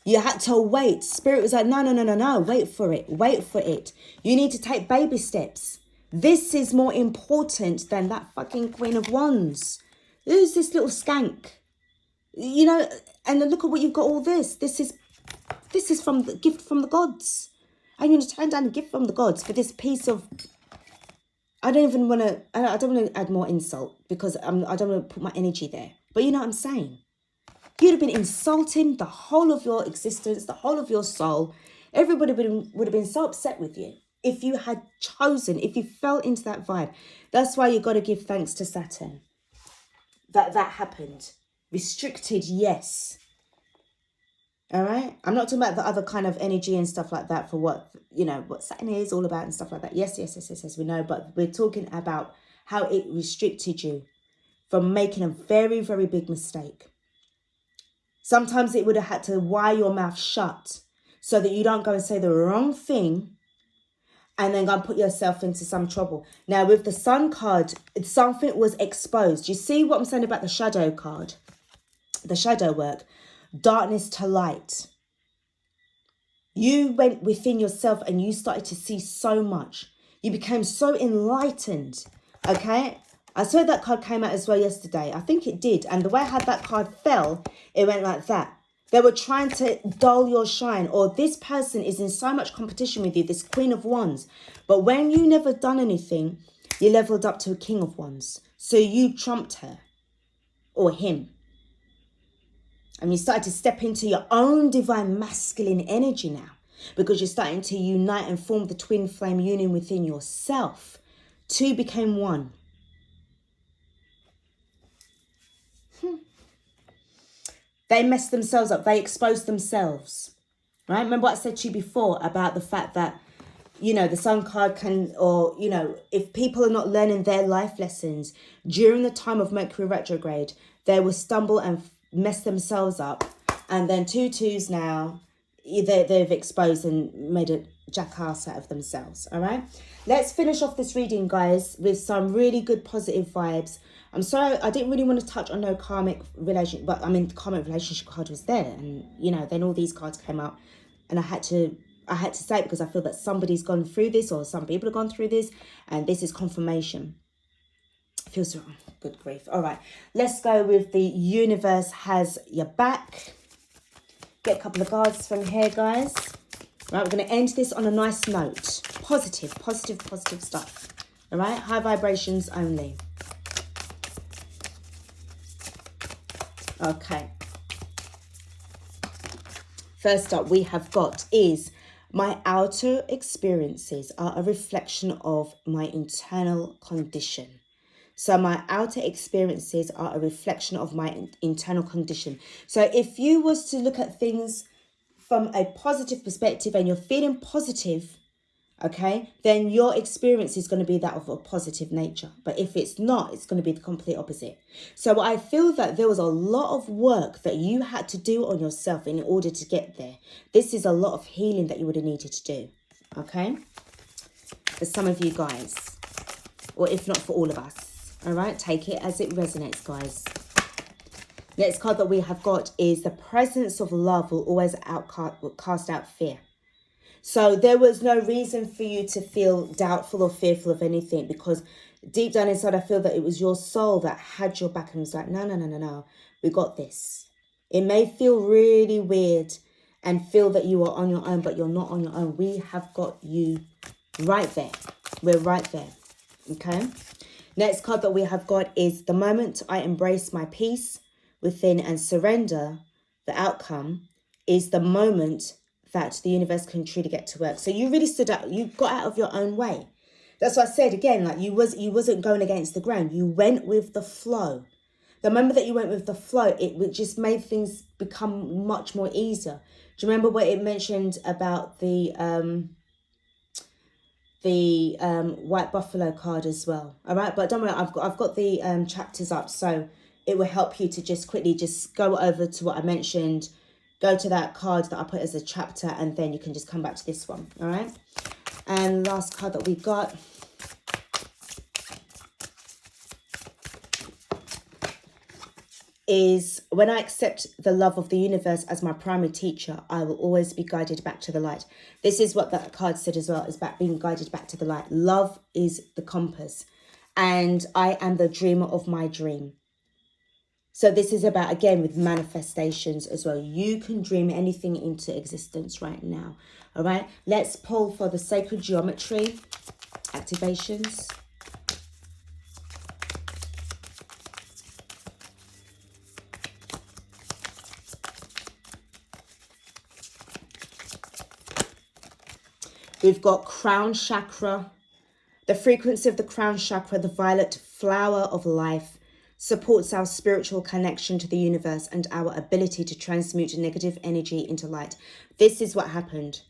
You had to wait. Spirit was like, no. Wait for it. You need to take baby steps. This is more important than that fucking Queen of Wands. Who's this little skank? And look at what you've got all this. This is from the gift from the gods. I'm going to turn down the gift from the gods for this piece of... I don't want to add more insult because I don't want to put my energy there. But you know what I'm saying? You'd have been insulting the whole of your existence, the whole of your soul. Everybody would have been so upset with you if you had chosen, if you fell into that vibe. That's why you got to give thanks to Saturn that happened. Restricted, yes. All right. I'm not talking about the other kind of energy and stuff like that for what, you know, what Saturn is all about and stuff like that. Yes, we know. But we're talking about how it restricted you from making a very, very big mistake. Sometimes it would have had to wire your mouth shut so that you don't go and say the wrong thing and then go and put yourself into some trouble. Now, with the Sun card, something was exposed. You see what I'm saying about the shadow card? The shadow work. Darkness to light. You went within yourself and you started to see so much. You became so enlightened. Okay? I saw that card came out as well yesterday. I think it did. And the way I had that card fell, it went like that. They were trying to dull your shine, or this person is in so much competition with you, this Queen of Wands. But when you never done anything, you leveled up to a King of Wands. So you trumped her or him. And you started to step into your own divine masculine energy now, because you're starting to unite and form the twin flame union within yourself. Two became one. They messed themselves up. They exposed themselves. Right? Remember what I said to you before about the fact that, you know, the Sun card can, or, you know, if people are not learning their life lessons during the time of Mercury retrograde, they will stumble and mess themselves up. And then 2/2s now, they've exposed and made a jackass out of themselves. All right? Let's finish off this reading, guys, with some really good positive vibes. I'm sorry, I didn't really want to touch on no karmic relation, but I mean, the karmic relationship card was there, and you know, then all these cards came out, and I had to say it because I feel that somebody's gone through this, or some people have gone through this, and this is confirmation. It feels so, good grief. All right, let's go with the universe has your back. Get a couple of cards from here, guys. Right, we're going to end this on a nice note. Positive stuff. All right, high vibrations only. Okay. First up we have got is my outer experiences are a reflection of my internal condition. So my outer experiences are a reflection of my internal condition. So if you was to look at things from a positive perspective and you're feeling positive, okay, then your experience is going to be that of a positive nature. But if it's not, it's going to be the complete opposite. So I feel that there was a lot of work that you had to do on yourself in order to get there. This is a lot of healing that you would have needed to do, okay, for some of you guys, or if not for all of us. All right, take it as it resonates, guys. Next card that we have got is the presence of love will always cast out fear. So there was no reason for you to feel doubtful or fearful of anything, because deep down inside, I feel that it was your soul that had your back and was like, no, we got this. It may feel really weird and feel that you are on your own, but you're not on your own. We have got you right there. We're right there. Okay. Next card that we have got is the moment I embrace my peace within and surrender the outcome is the moment that the universe can truly get to work. So you really stood out. You got out of your own way. That's what I said again. Like you wasn't going against the grain. You went with the flow. The moment that you went with the flow, it just made things become much more easier. Do you remember what it mentioned about the white buffalo card as well? All right, but don't worry. I've got the chapters up, so it will help you to just quickly just go over to what I mentioned. Go to that card that I put as a chapter, and then you can just come back to this one. All right. And last card that we got is when I accept the love of the universe as my primary teacher, I will always be guided back to the light. This is what that card said as well, is about being guided back to the light. Love is the compass, and I am the dreamer of my dream. So this is about, again, with manifestations as well. You can dream anything into existence right now. All right. Let's pull for the sacred geometry activations. We've got crown chakra. The frequency of the crown chakra, the violet flower of life, supports our spiritual connection to the universe and our ability to transmute negative energy into light. This is what happened.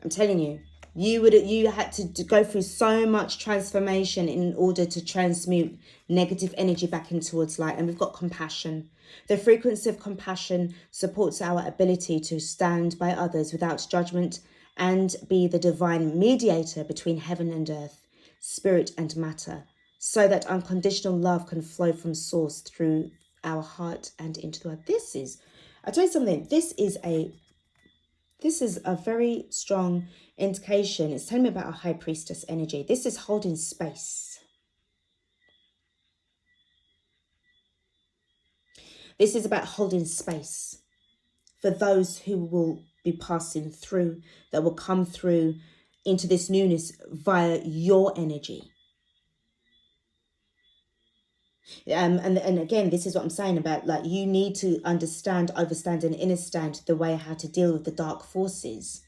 I'm telling you, you had to go through so much transformation in order to transmute negative energy back in towards light. And we've got compassion. The frequency of compassion supports our ability to stand by others without judgment and be the divine mediator between heaven and earth, spirit and matter, so that unconditional love can flow from source through our heart and into the world. I'll tell you something, this is a very strong indication. It's telling me about a high priestess energy. This is holding space. This is about holding space for those who will be passing through, that will come through into this newness via your energy. And again, this is what I'm saying about, like, you need to understand, overstand and understand the way how to deal with the dark forces.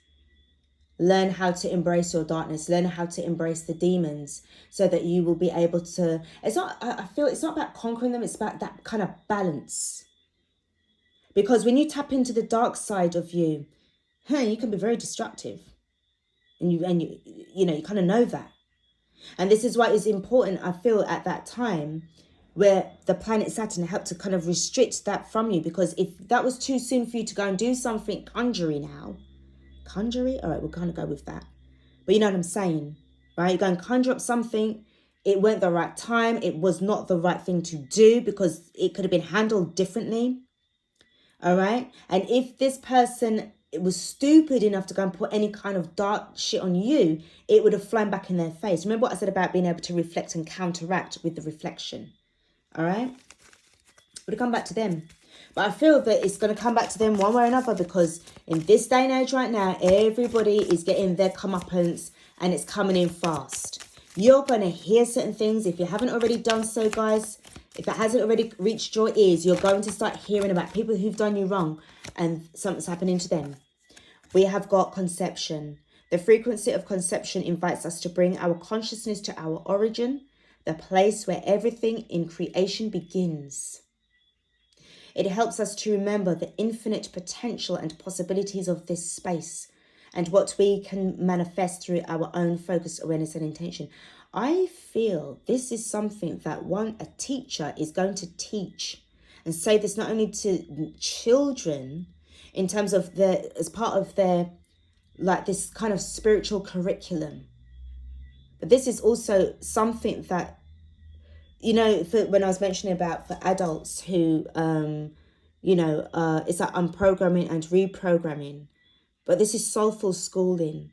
Learn how to embrace your darkness. Learn how to embrace the demons so that you will be able to... I feel it's not about conquering them. It's about that kind of balance. Because when you tap into the dark side of you, you can be very destructive. And you kind of know that. And this is why it's important, I feel, at that time, where the planet Saturn helped to kind of restrict that from you. Because if that was too soon for you to go and do something conjury now, conjury? All right, we're going to go with that. But you know what I'm saying, right? You go and conjure up something. It weren't the right time. It was not the right thing to do because it could have been handled differently. All right. And if this person was stupid enough to go and put any kind of dark shit on you, it would have flown back in their face. Remember what I said about being able to reflect and counteract with the reflection. All right. Would have come back to them. But I feel that it's going to come back to them one way or another, because in this day and age right now, everybody is getting their comeuppance and it's coming in fast. You're going to hear certain things. If you haven't already done so, guys, if it hasn't already reached your ears, you're going to start hearing about people who've done you wrong and something's happening to them. We have got conception. The frequency of conception invites us to bring our consciousness to our origin, the place where everything in creation begins. It helps us to remember the infinite potential and possibilities of this space and what we can manifest through our own focus, awareness and intention. I feel this is something that a teacher is going to teach and say this not only to children in terms of as part of their, like, this kind of spiritual curriculum, but this is also something that, when I was mentioning about for adults who, it's like unprogramming and reprogramming. But this is soulful schooling.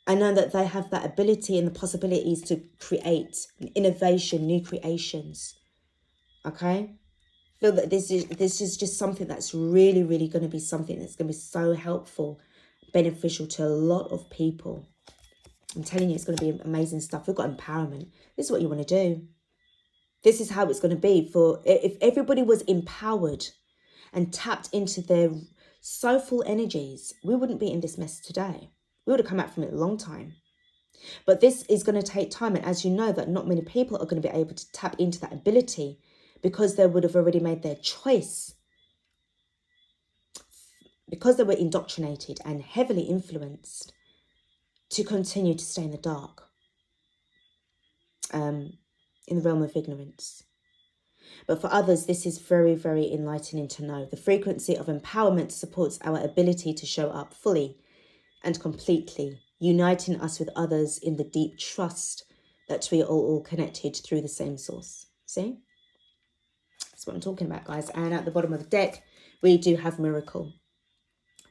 I know that they have that ability and the possibilities to create innovation, new creations. Okay? I feel that this is just something that's really, really going to be something that's going to be so helpful, beneficial to a lot of people. I'm telling you, it's going to be amazing stuff. We've got empowerment. This is what you want to do. This is how it's going to be. For if everybody was empowered and tapped into their soulful energies, we wouldn't be in this mess today. We would have come out from it a long time. But this is going to take time. And as you know, that not many people are going to be able to tap into that ability because they would have already made their choice. Because they were indoctrinated and heavily influenced to continue to stay in the dark. In the realm of ignorance. But for others, this is very, very enlightening to know. The frequency of empowerment supports our ability to show up fully and completely, uniting us with others in the deep trust that we are all connected through the same source. See? That's what I'm talking about, guys. And at the bottom of the deck, we do have miracle.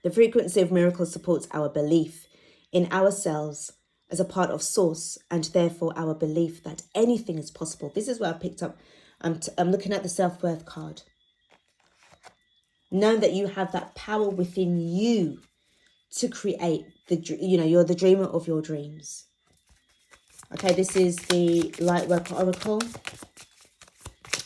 The frequency of miracle supports our belief in ourselves as a part of source, and therefore our belief that anything is possible. This is where I picked up, I'm looking at the self-worth card. Know that you have that power within you to create, you're the dreamer of your dreams. Okay, this is the Lightworker Oracle.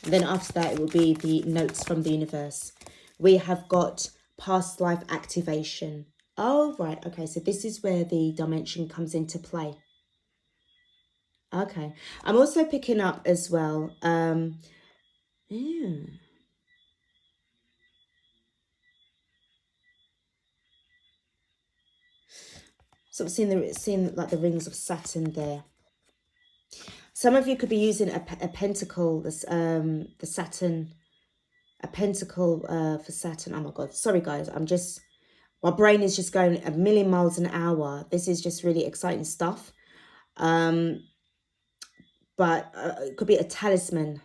And then after that, it will be the notes from the universe. We have got past life activation, Oh, right. Okay, so this is where the dimension comes into play. Okay. I'm also picking up as well. Yeah. So I'm seeing like the rings of Saturn there. Some of you could be using a pentacle, this the Saturn, a pentacle for Saturn. Oh my God, sorry guys, my brain is just going a million miles an hour. This is just really exciting stuff. But it could be a talisman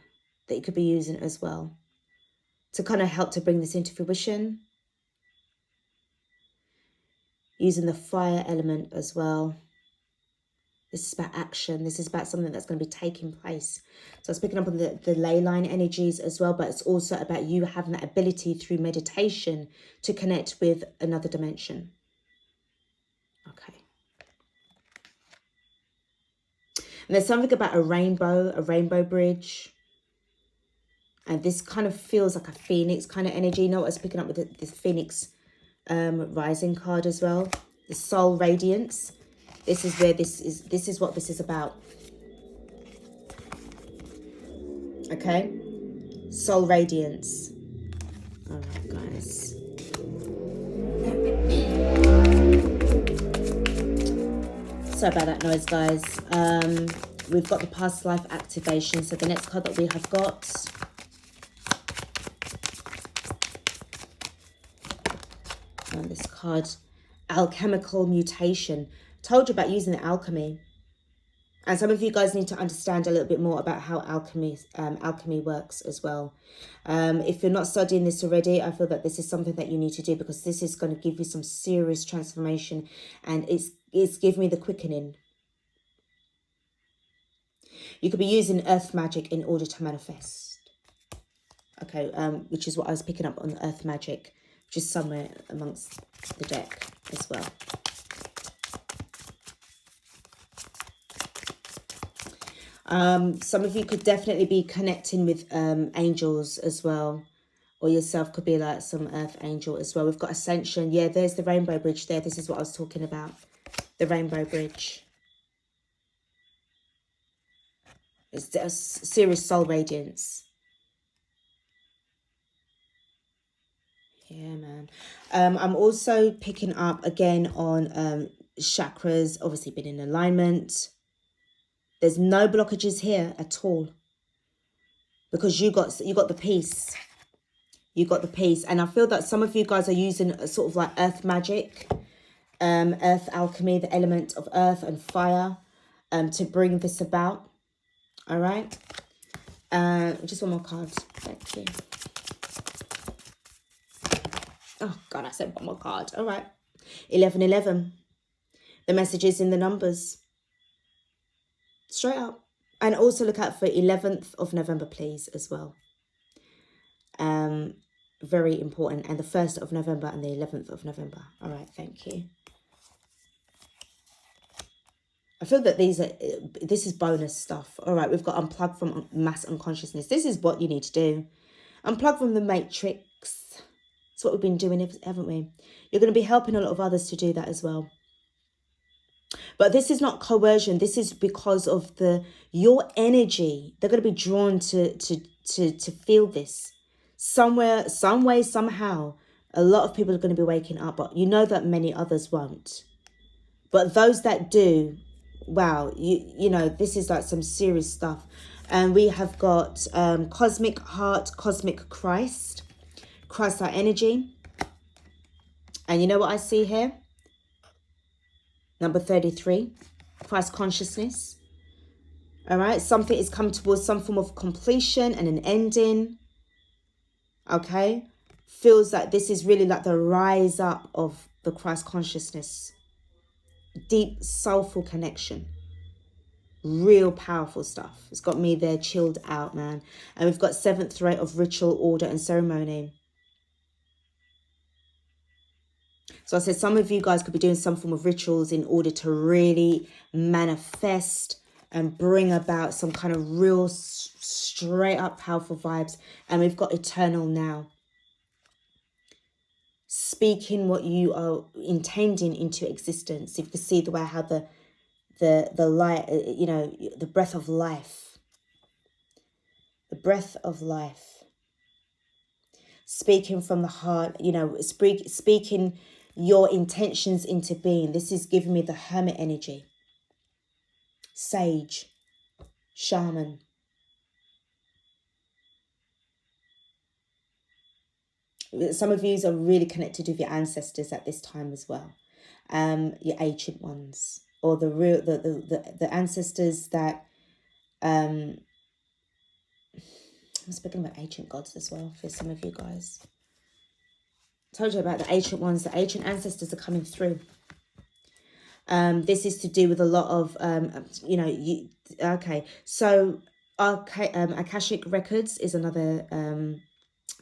that you could be using as well to kind of help to bring this into fruition. Using the fire element as well. This is about action. This is about something that's going to be taking place. So I was picking up on the ley line energies as well, but it's also about you having that ability through meditation to connect with another dimension. Okay. And there's something about a rainbow bridge. And this kind of feels like a phoenix kind of energy. You know what I was picking up with this phoenix rising card as well. The soul radiance. This is where this is what this is about. Okay, soul radiance. All right, guys. Sorry about that noise, guys. We've got the past life activation. So the next card that we have got. And this card, alchemical mutation. Told you about using the alchemy. And some of you guys need to understand a little bit more about how alchemy works as well. If you're not studying this already, I feel that this is something that you need to do, because this is going to give you some serious transformation, and it's giving me the quickening. You could be using earth magic in order to manifest. Okay, which is what I was picking up on, earth magic, just somewhere amongst the deck as well. Some of you could definitely be connecting with angels as well, or yourself could be like some earth angel as well. We've got Ascension. Yeah, there's the rainbow bridge there. This is what I was talking about, the rainbow bridge. It's a serious soul radiance. Yeah, man. I'm also picking up again on chakras, obviously been in alignment. There's no blockages here at all, because you got the peace. You got the peace. And I feel that some of you guys are using a sort of like earth magic, earth alchemy, the element of earth and fire, to bring this about. All right. Just one more card. Thank you. Oh God, I said one more card. All right. 1111. The message is in the numbers. Straight up. And also look out for 11th of November, please, as well. Very important. And the 1st of November and the 11th of November. All right, thank you. I feel that this is bonus stuff. All right, we've got unplug from mass unconsciousness. This is what you need to do. Unplug from the matrix. That's what we've been doing, haven't we? You're going to be helping a lot of others to do that as well. But this is not coercion. This is because of your energy. They're going to be drawn to feel this. Somewhere, some way, somehow, a lot of people are going to be waking up, but you know that many others won't. But those that do, wow, you know, this is like some serious stuff. And we have got Cosmic Heart, Cosmic Christ, Christ-like energy. And you know what I see here? Number 33, Christ consciousness. All right, something is coming towards some form of completion and an ending. Okay, feels like this is really like the rise up of the Christ consciousness. Deep, soulful connection. Real powerful stuff. It's got me there chilled out, man. And we've got 7th thread of ritual, order and ceremony. So I said some of you guys could be doing some form of rituals in order to really manifest and bring about some kind of real straight up powerful vibes. And we've got eternal now. speaking what you are intending into existence. If you can see the way how the light, you know, the breath of life. The breath of life. Speaking from the heart, you know, speaking your intentions into being. This is giving me the hermit energy. Sage. Shaman. Some of you are really connected with your ancestors at this time as well. Your ancient ones. Or the real the ancestors that I'm speaking about ancient gods as well for some of you guys. I told you about the ancient ones. The ancient ancestors are coming through. This is to do with a lot of, you know, okay. So, Akashic Records is another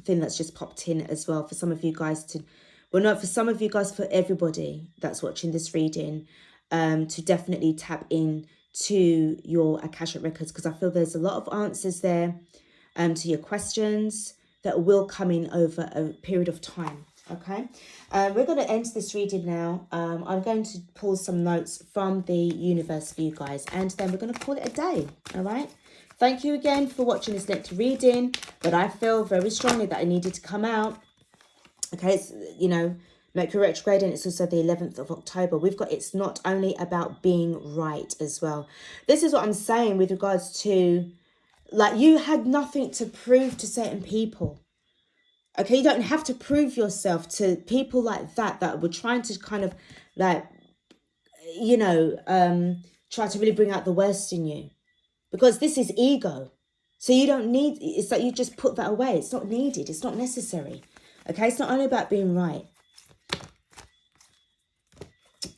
thing that's just popped in as well for some of you guys to, well, not for some of you guys, for everybody that's watching this reading, to definitely tap in to your Akashic Records, because I feel there's a lot of answers there to your questions that will come in over a period of time. Okay, we're going to end this reading now. I'm going to pull some notes from the universe for you guys, and then we're going to call it a day. All right. Thank you again for watching this lengthy reading, but I feel very strongly that I needed to come out. Okay, it's, you know, Mercury Retrograde, and it's also the 11th of October. We've got, it's not only about being right as well. This is what I'm saying with regards to, like, you had nothing to prove to certain people. Okay, you don't have to prove yourself to people like that were trying to kind of, like, you know, try to really bring out the worst in you. Because this is ego. So you don't need, it's like you just put that away. It's not needed. It's not necessary. Okay, it's not only about being right.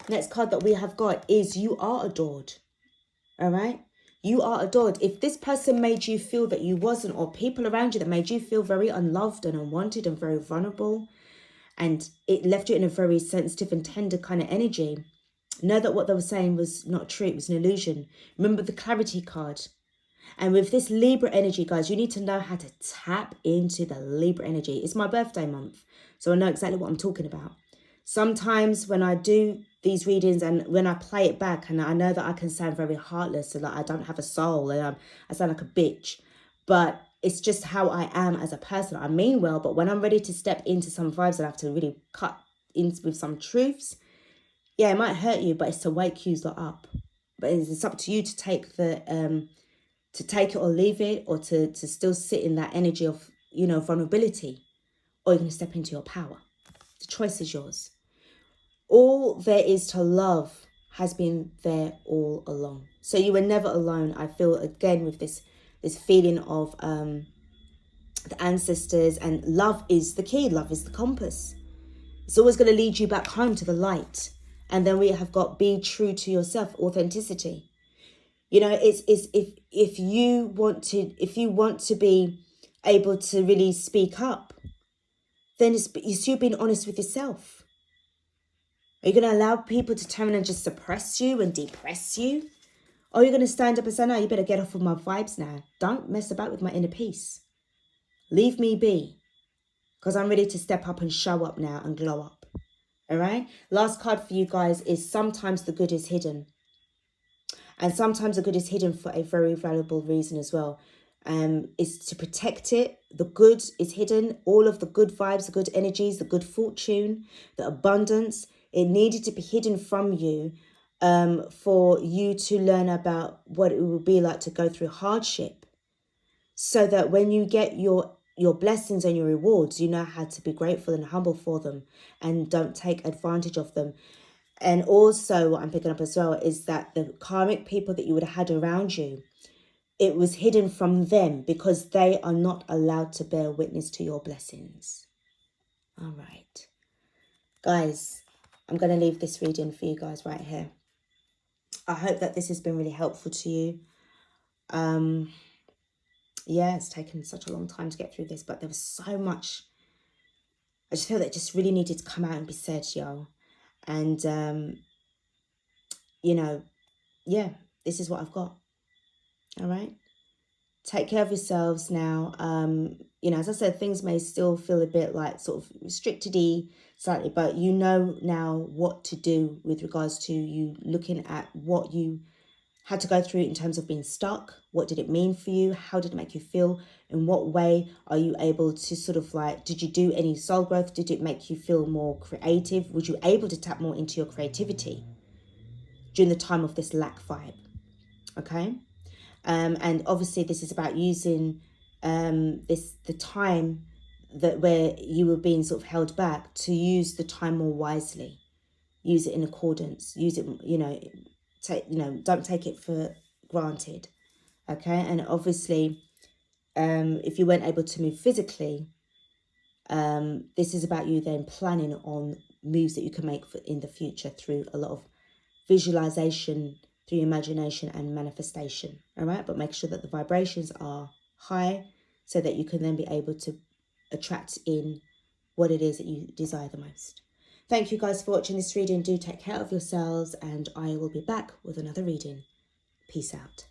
Next card that we have got is you are adored. All right? You are adored. If this person made you feel that you wasn't, or people around you that made you feel very unloved and unwanted and very vulnerable, and it left you in a very sensitive and tender kind of energy, know that what they were saying was not true. It was an illusion. Remember the clarity card. And with this Libra energy, guys, you need to know how to tap into the Libra energy. It's my birthday month, so I know exactly what I'm talking about. Sometimes when I do these readings and when I play it back, and I know that I can sound very heartless and that I don't have a soul and I sound like a bitch, but it's just how I am as a person. I mean well, but when I'm ready to step into some vibes and I have to really cut in with some truths, yeah, it might hurt you, but it's to wake you up. But it's up to you to take the to take it or leave it, or to still sit in that energy of, you know, vulnerability, or you can step into your power. The choice is yours. All there is to love has been there all along. So you were never alone. I feel again with this feeling of the ancestors, and love is the key. Love is the compass. It's always going to lead you back home to the light. And then we have got be true to yourself, authenticity. You know, it's if you want to be able to really speak up, then it's you being honest with yourself. Are you going to allow people to turn and just suppress you and depress you? Or are you going to stand up and say, no, you better get off of my vibes now. Don't mess about with my inner peace. Leave me be. Because I'm ready to step up and show up now and glow up. All right? Last card for you guys is sometimes the good is hidden. And sometimes the good is hidden for a very valuable reason as well. Is to protect it. The good is hidden. All of the good vibes, the good energies, the good fortune, the abundance. It needed to be hidden from you for you to learn about what it will be like to go through hardship. So that when you get your blessings and your rewards, you know how to be grateful and humble for them and don't take advantage of them. And also what I'm picking up as well is that the karmic people that you would have had around you, it was hidden from them because they are not allowed to bear witness to your blessings. All right. Guys, I'm going to leave this reading for you guys right here. I hope that this has been really helpful to you. Yeah, it's taken such a long time to get through this, but there was so much. I just feel that it just really needed to come out and be said, y'all. And, you know, yeah, this is what I've got. All right. Take care of yourselves now. You know, as I said, things may still feel a bit like sort of restricted-y slightly, but you know now what to do with regards to you looking at what you had to go through in terms of being stuck. What did it mean for you? How did it make you feel? In what way are you able to sort of like, did you do any soul growth? Did it make you feel more creative? Was you able to tap more into your creativity during the time of this lack vibe? Okay. And obviously this is about using the time that where you were being sort of held back, to use the time more wisely, use it in accordance, use it, you know, don't take it for granted. Okay. And obviously if you weren't able to move physically, this is about you then planning on moves that you can make in the future through a lot of visualization, through imagination and manifestation. All right, but make sure that the vibrations are high so that you can then be able to attract in what it is that you desire the most. Thank you guys for watching this reading. Do take care of yourselves, and I will be back with another reading. Peace out.